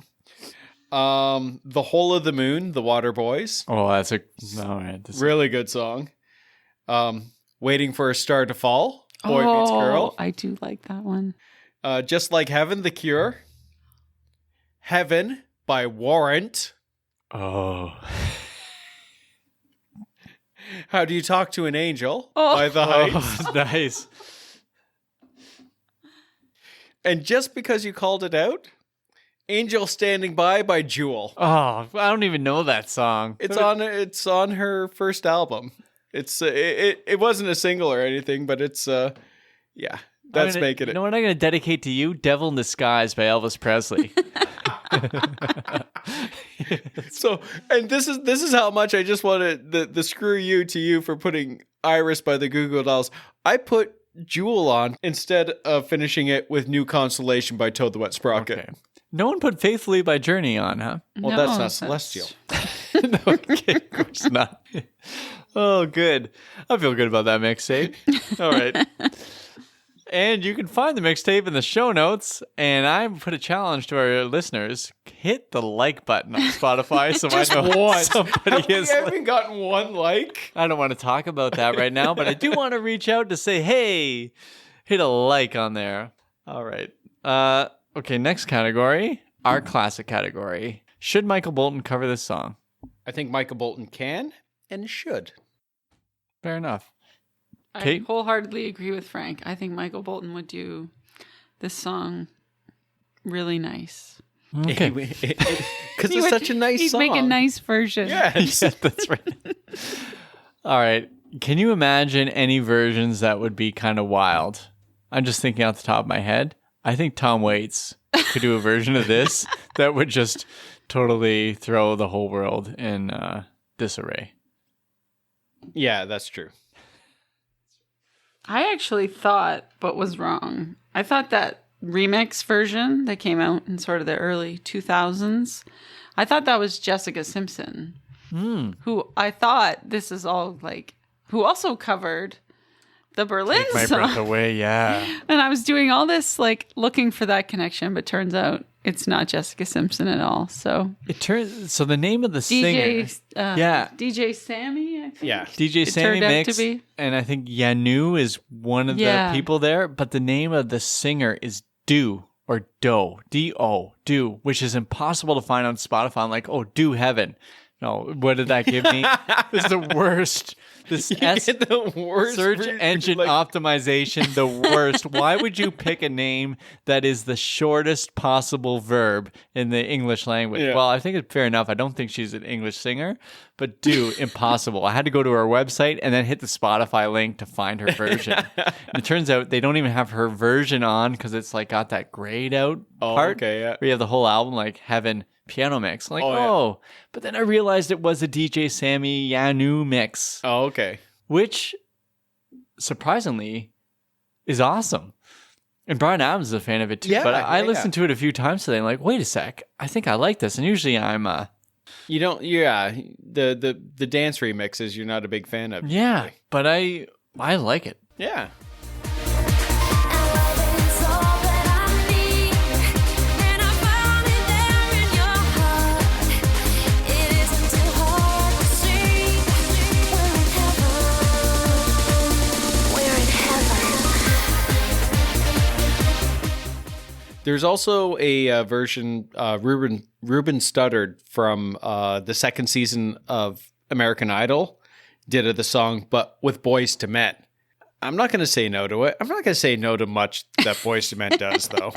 [SPEAKER 1] The Whole of the Moon, the Water Boys.
[SPEAKER 2] Oh, that's all right.
[SPEAKER 1] Really good song. Waiting for a Star to Fall, Boy Meets Girl.
[SPEAKER 3] I do like that one.
[SPEAKER 1] Just Like Heaven, The Cure. Heaven by Warrant.
[SPEAKER 2] Oh.
[SPEAKER 1] How Do You Talk to an Angel
[SPEAKER 3] Oh.
[SPEAKER 1] by The Heights.
[SPEAKER 2] Oh, nice.
[SPEAKER 1] And just because you called it out, Angel Standing by Jewel.
[SPEAKER 2] Oh, I don't even know that song.
[SPEAKER 1] It's on her first album. It wasn't a single or anything, but it's that's making it.
[SPEAKER 2] You know what I'm going to dedicate to you? Devil in Disguise by Elvis Presley.
[SPEAKER 1] So, and this is how much I just wanted the screw you to you for putting Iris by the Goo Goo Dolls. I put Jewel on instead of finishing it with New Consolation by Toad the Wet Sprocket.
[SPEAKER 2] Okay. No one put Faithfully by Journey on, huh?
[SPEAKER 1] Well,
[SPEAKER 3] No,
[SPEAKER 1] that's not
[SPEAKER 3] that's-
[SPEAKER 1] Celestial.
[SPEAKER 2] No, okay, of course not. Oh, good. I feel good about that mixtape. All right. And you can find the mixtape in the show notes. And I put a challenge to our listeners. Hit the like button on Spotify so I know somebody is.
[SPEAKER 1] We haven't gotten one like.
[SPEAKER 2] I don't want to talk about that right now, but I do want to reach out to say, hey, hit a like on there. All right. Okay, next category, our classic category. Should Michael Bolton cover this song?
[SPEAKER 1] I think Michael Bolton can and should.
[SPEAKER 2] Fair enough.
[SPEAKER 3] I
[SPEAKER 2] Kate?
[SPEAKER 3] wholeheartedly agree with Frank. I think Michael Bolton would do this song really nice.
[SPEAKER 2] Okay.
[SPEAKER 1] Because
[SPEAKER 3] He
[SPEAKER 1] it's
[SPEAKER 3] would-
[SPEAKER 1] such a nice
[SPEAKER 3] He'd
[SPEAKER 1] song.
[SPEAKER 3] make a nice version.
[SPEAKER 1] Yes.
[SPEAKER 2] Yeah, that's right. All right. Can you imagine any versions that would be kind of wild? I'm just thinking off the top of my head. I think Tom Waits could do a version of this that would just totally throw the whole world in disarray.
[SPEAKER 1] Yeah, that's true.
[SPEAKER 3] I actually thought, but was wrong. I thought that remix version that came out in sort of the early 2000s, I thought that was Jessica Simpson, who I thought this is all like, who also covered the Berlin
[SPEAKER 2] My
[SPEAKER 3] song.
[SPEAKER 2] breath away, yeah.
[SPEAKER 3] And I was doing all this like looking for that connection, but turns out it's not Jessica Simpson at all. So
[SPEAKER 2] It turns so the name of the singer,
[SPEAKER 3] DJ,
[SPEAKER 2] yeah,
[SPEAKER 3] DJ Sammy, I think.
[SPEAKER 1] Yeah.
[SPEAKER 2] DJ
[SPEAKER 3] It
[SPEAKER 2] Sammy
[SPEAKER 3] turned out
[SPEAKER 2] Mix,
[SPEAKER 3] to be.
[SPEAKER 2] and I think Yanu is one of
[SPEAKER 3] Yeah.
[SPEAKER 2] the people there. But the name of the singer is Do or Do, D-O, Do, which is impossible to find on Spotify. I'm like, oh, Do Heaven. No, what did that give me? This is the worst. This
[SPEAKER 1] You get the worst
[SPEAKER 2] search
[SPEAKER 1] version,
[SPEAKER 2] engine
[SPEAKER 1] like-
[SPEAKER 2] optimization, the worst. Why would you pick a name that is the shortest possible verb in the English language?
[SPEAKER 1] Yeah.
[SPEAKER 2] Well, I think it's fair enough. I don't think she's an English singer, but impossible. I had to go to her website and then hit the Spotify link to find her version. And it turns out they don't even have her version on because it's like got that grayed out part.
[SPEAKER 1] okay, yeah.
[SPEAKER 2] Where you have the whole album like Heaven piano mix. Like,
[SPEAKER 1] Oh, yeah.
[SPEAKER 2] But then I realized it was a DJ Sammy Yanu mix,
[SPEAKER 1] Oh, okay.
[SPEAKER 2] which surprisingly is awesome. And Bryan Adams is a fan of it too.
[SPEAKER 1] Yeah,
[SPEAKER 2] but I
[SPEAKER 1] yeah,
[SPEAKER 2] listened to it a few times today and like, wait a sec, I think I like this. And usually I'm
[SPEAKER 1] You don't, yeah, the dance remixes you're not a big fan of.
[SPEAKER 2] yeah,
[SPEAKER 1] usually.
[SPEAKER 2] but I like it.
[SPEAKER 1] Yeah.
[SPEAKER 5] It's all that I need, and I found it there in your heart. It isn't too hard to see. We're in heaven.
[SPEAKER 1] There's also a version, Ruben Studdard from the second season of American Idol did of the song, but with Boys to Men. I'm not going to say no to it. I'm not going to say no to much that Boys to Men does, though.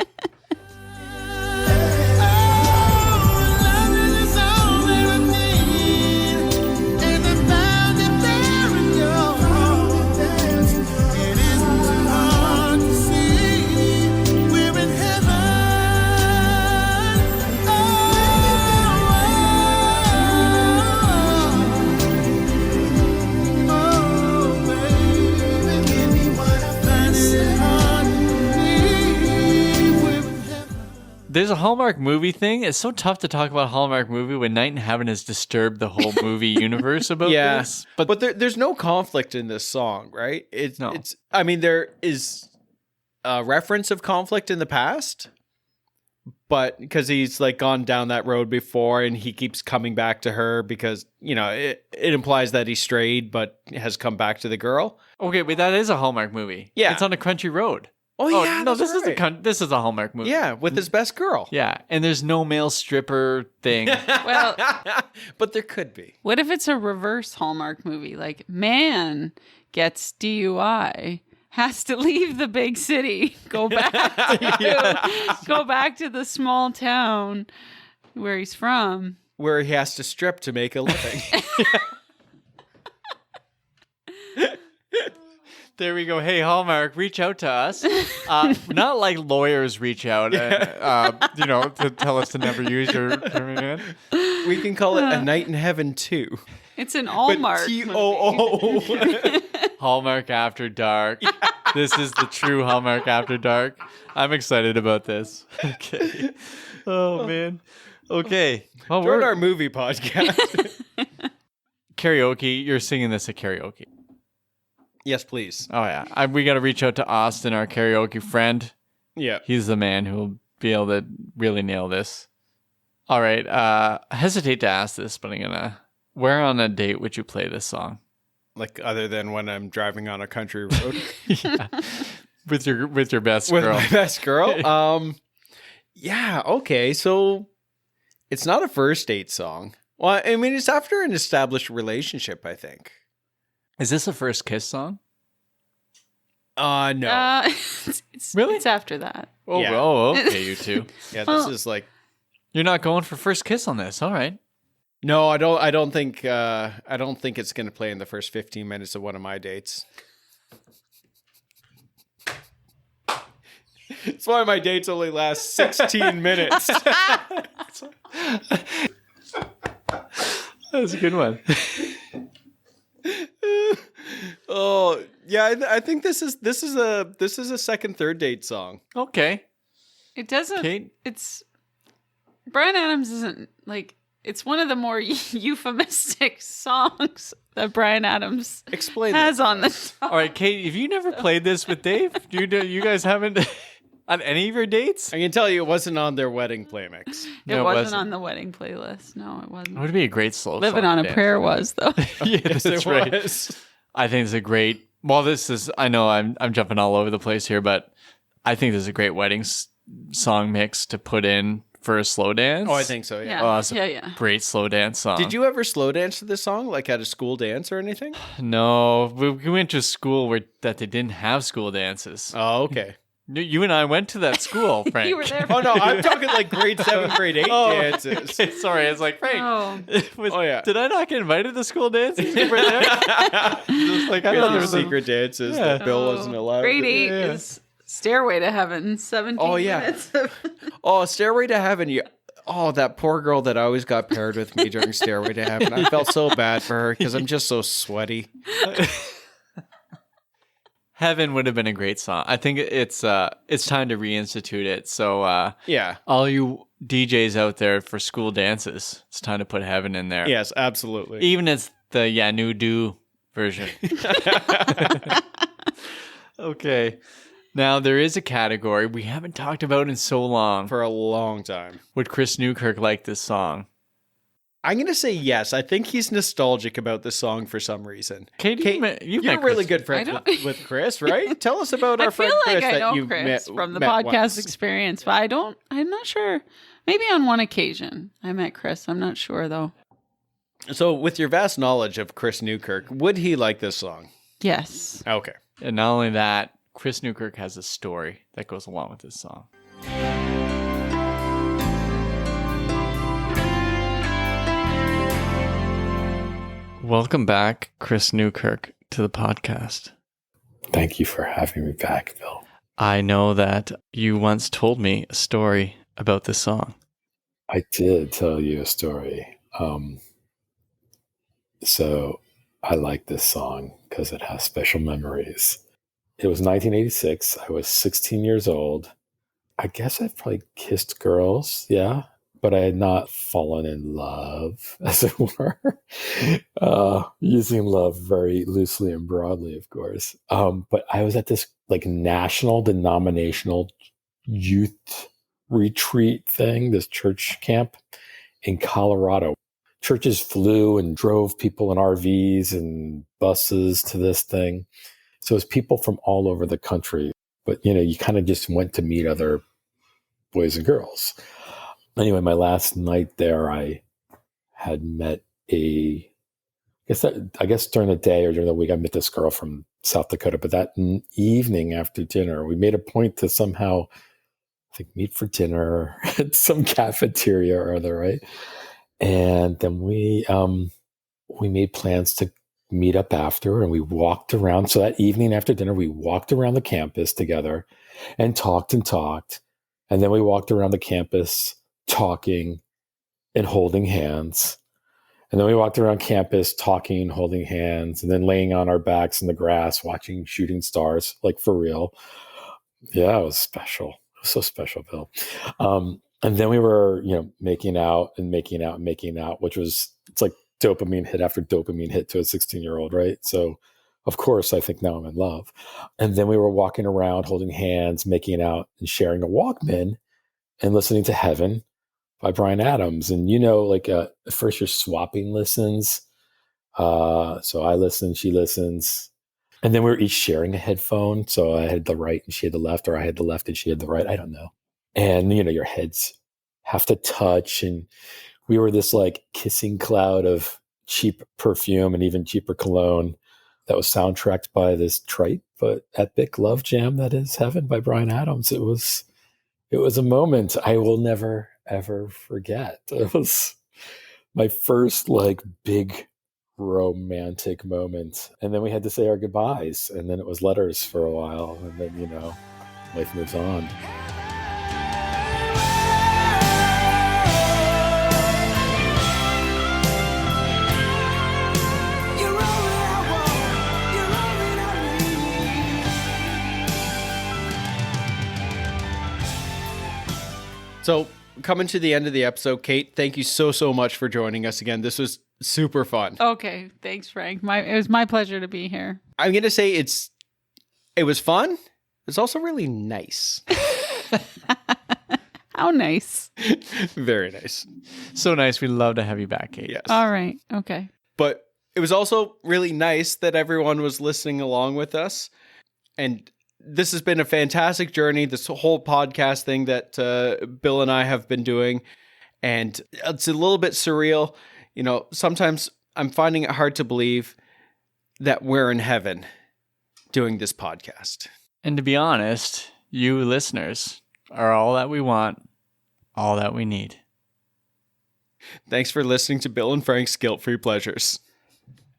[SPEAKER 2] There's a Hallmark movie thing. It's so tough to talk about a Hallmark movie when Night in Heaven has disturbed the whole movie universe about
[SPEAKER 1] Yeah,
[SPEAKER 2] this.
[SPEAKER 1] but there's no conflict in this song, right?
[SPEAKER 2] No.
[SPEAKER 1] It's. I mean, there is a reference of conflict in the past, but because he's like gone down that road before, and he keeps coming back to her because it implies that he strayed, but has come back to the girl.
[SPEAKER 2] Okay, but that is a Hallmark movie.
[SPEAKER 1] Yeah.
[SPEAKER 2] It's on a country road.
[SPEAKER 1] Oh yeah,
[SPEAKER 2] no,
[SPEAKER 1] that's right.
[SPEAKER 2] this is a Hallmark movie.
[SPEAKER 1] Yeah, with his best girl.
[SPEAKER 2] Yeah, and there's no male stripper thing.
[SPEAKER 3] Well,
[SPEAKER 1] But there could be.
[SPEAKER 3] what if it's a reverse Hallmark movie? Like, man gets DUI, has to leave the big city, go back to the small town where he's from.
[SPEAKER 1] Where he has to strip to make a living.
[SPEAKER 2] There we go. Hey, Hallmark, reach out to us. Not like lawyers reach out, to tell us to never use your term.
[SPEAKER 1] We can call it A Night in Heaven 2.
[SPEAKER 3] It's an
[SPEAKER 1] But
[SPEAKER 3] Hallmark.
[SPEAKER 1] TOO.
[SPEAKER 2] Hallmark After Dark. This is the true Hallmark After Dark. I'm excited about this. Okay. Oh, man. Okay. Well,
[SPEAKER 1] We're
[SPEAKER 2] we're
[SPEAKER 1] our movie podcast.
[SPEAKER 2] karaoke. You're singing this at karaoke.
[SPEAKER 1] Yes, please.
[SPEAKER 2] Oh, yeah. We got to reach out to Austin, our karaoke friend.
[SPEAKER 1] Yeah.
[SPEAKER 2] He's the man who will be able to really nail this. All right. I hesitate to ask this, but I'm going to. Where on a date would you play this song?
[SPEAKER 1] Like other than when I'm driving on a country road
[SPEAKER 2] Yeah. With your best
[SPEAKER 1] with
[SPEAKER 2] girl.
[SPEAKER 1] my best girl. Yeah. Okay. So it's not a first date song. Well, I mean, it's after an established relationship, I think.
[SPEAKER 2] Is this a first kiss song?
[SPEAKER 1] No.
[SPEAKER 2] Really?
[SPEAKER 3] It's after that.
[SPEAKER 2] Oh,
[SPEAKER 1] Yeah.
[SPEAKER 2] oh, okay, you two.
[SPEAKER 1] Yeah. This
[SPEAKER 3] well-
[SPEAKER 1] is like.
[SPEAKER 2] You're not going for first kiss on this. All right.
[SPEAKER 1] No, I don't think it's going to play in the first 15 minutes of one of my dates. That's why my dates only last 16 minutes.
[SPEAKER 2] That's a good one.
[SPEAKER 1] Oh, yeah, I think this is a second, third date song.
[SPEAKER 2] Okay.
[SPEAKER 3] It doesn't.
[SPEAKER 2] Kate?
[SPEAKER 3] It's Bryan Adams isn't like. It's one of the more euphemistic songs that Bryan Adams
[SPEAKER 1] Explain
[SPEAKER 3] has
[SPEAKER 1] that.
[SPEAKER 3] on the song.
[SPEAKER 2] All right, Kate, have you never played this with Dave? You guys haven't on any of your dates?
[SPEAKER 1] I can tell you it wasn't on their wedding play mix.
[SPEAKER 2] No,
[SPEAKER 3] It wasn't on the wedding playlist. No, it wasn't.
[SPEAKER 2] It would be a great slow
[SPEAKER 3] Living
[SPEAKER 2] song
[SPEAKER 3] on a
[SPEAKER 2] dance.
[SPEAKER 3] Prayer was though.
[SPEAKER 2] Yeah,
[SPEAKER 1] Yes,
[SPEAKER 2] that's
[SPEAKER 1] it
[SPEAKER 2] right.
[SPEAKER 1] was.
[SPEAKER 2] I think it's a great. Well, this is. I know I'm jumping all over the place here, but I think this is a great wedding song mix to put in for a slow dance?
[SPEAKER 1] Oh, I think so, yeah.
[SPEAKER 2] Oh, that's
[SPEAKER 3] Yeah.
[SPEAKER 2] a
[SPEAKER 3] Yeah.
[SPEAKER 2] great slow dance song.
[SPEAKER 1] Did you ever slow dance to this song, like at a school dance or anything?
[SPEAKER 2] No, we went to a school that they didn't have school dances.
[SPEAKER 1] Oh, okay.
[SPEAKER 2] You and I went to that school, Frank.
[SPEAKER 3] You were there.
[SPEAKER 1] Oh, no, I'm talking like grade 7, grade 8 dances.
[SPEAKER 2] Okay, sorry, I was like, Frank.
[SPEAKER 3] Oh.
[SPEAKER 1] Oh, yeah.
[SPEAKER 2] Did I not get invited to school dances? You were there? Just like, I
[SPEAKER 1] We
[SPEAKER 2] thought
[SPEAKER 1] had
[SPEAKER 2] there
[SPEAKER 1] those
[SPEAKER 2] was a
[SPEAKER 1] secret dances
[SPEAKER 2] Yeah.
[SPEAKER 1] that Bill wasn't allowed.
[SPEAKER 3] Grade 8
[SPEAKER 2] Yeah.
[SPEAKER 3] is Stairway to Heaven. 17
[SPEAKER 1] Oh, yeah.
[SPEAKER 3] minutes. Of-
[SPEAKER 1] Oh, Stairway to Heaven. Oh, that poor girl that always got paired with me during Stairway to Heaven. I felt so bad for her because I'm just so sweaty.
[SPEAKER 2] Heaven would have been a great song. I think it's time to reinstitute it. So
[SPEAKER 1] Yeah.
[SPEAKER 2] all you DJs out there for school dances, it's time to put Heaven in there.
[SPEAKER 1] Yes, absolutely.
[SPEAKER 2] Even as the Yanu Do version. Okay. Now there is a category we haven't talked about in so long.
[SPEAKER 1] For a long time.
[SPEAKER 2] Would Chris Newkirk like this song?
[SPEAKER 1] I'm going to say yes. I think he's nostalgic about this song for some reason.
[SPEAKER 2] Kate, you've
[SPEAKER 1] You're
[SPEAKER 2] met
[SPEAKER 1] really
[SPEAKER 2] Chris.
[SPEAKER 1] good friends
[SPEAKER 3] I don't-
[SPEAKER 1] with Chris, right? Tell us about our
[SPEAKER 3] I
[SPEAKER 1] friend
[SPEAKER 3] feel like
[SPEAKER 1] Chris
[SPEAKER 3] I
[SPEAKER 1] that
[SPEAKER 3] know
[SPEAKER 1] you
[SPEAKER 3] Chris
[SPEAKER 1] met
[SPEAKER 3] from the
[SPEAKER 1] met
[SPEAKER 3] podcast
[SPEAKER 1] once.
[SPEAKER 3] experience, but I'm not sure. Maybe on one occasion I met Chris. I'm not sure though.
[SPEAKER 1] So, with your vast knowledge of Chris Newkirk, would he like this song?
[SPEAKER 3] Yes.
[SPEAKER 1] Okay.
[SPEAKER 2] And not only that, Chris Newkirk has a story that goes along with this song. Welcome back, Chris Newkirk, to the podcast.
[SPEAKER 6] Thank you for having me back, Bill.
[SPEAKER 2] I know that you once told me a story about this song.
[SPEAKER 6] I did tell you a story. So I like this song because it has special memories. It was 1986. I was 16 years old. I guess I've probably kissed girls, yeah, but I had not fallen in love, as it were. Using love very loosely and broadly, of course. But I was at this like national denominational youth retreat thing, this church camp in Colorado. Churches flew and drove people in RVs and buses to this thing. So it's people from all over the country. But, you kind of just went to meet other boys and girls. Anyway, my last night there, I had met I guess during the day or during the week, I met this girl from South Dakota. But that evening after dinner, we made a point to somehow, I think, meet for dinner at some cafeteria or other, right? And then we made plans to meet up after, and we walked around. So that evening after dinner, we walked around the campus together and talked. And then we walked around the campus talking and holding hands. And then we walked around campus talking, holding hands, and then laying on our backs in the grass, watching shooting stars, like for real. Yeah, it was special. It was so special, Bill. And then we were, making out, which it's like dopamine hit after dopamine hit to a 16-year-old, right? So, of course, I think now I'm in love. And then we were walking around, holding hands, making out, and sharing a Walkman and listening to Heaven by Bryan Adams. And, at first you're swapping listens. So I listen, she listens. And then we were each sharing a headphone. So I had the right and she had the left, or I had the left and she had the right. I don't know. And, your heads have to touch. And we were this like kissing cloud of cheap perfume and even cheaper cologne that was soundtracked by this trite but epic love jam that is Heaven by Bryan Adams. It was a moment I will never, ever forget. It was my first like big romantic moment. And then we had to say our goodbyes. And then it was letters for a while. And then, life moves on.
[SPEAKER 4] You're all that I want. You're all that I need.
[SPEAKER 1] So, coming to the end of the episode, Kate, thank you so much for joining us again. This was super fun.
[SPEAKER 3] Okay. Thanks, Frank. It was my pleasure to be here.
[SPEAKER 1] I'm going to say it was fun. It's also really nice.
[SPEAKER 3] How nice.
[SPEAKER 1] Very nice.
[SPEAKER 2] So nice. We'd love to have you back, Kate.
[SPEAKER 1] Yes.
[SPEAKER 3] All right. Okay.
[SPEAKER 1] But it was also really nice that everyone was listening along with us. And this has been a fantastic journey, this whole podcast thing that Bill and I have been doing. And it's a little bit surreal. You know, sometimes I'm finding it hard to believe that we're in heaven doing this podcast.
[SPEAKER 2] And to be honest, you listeners are all that we want, all that we need.
[SPEAKER 1] Thanks for listening to Bill and Frank's Guilt-Free Pleasures.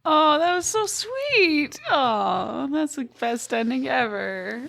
[SPEAKER 3] Oh, that was so sweet. Oh, that's the best ending ever.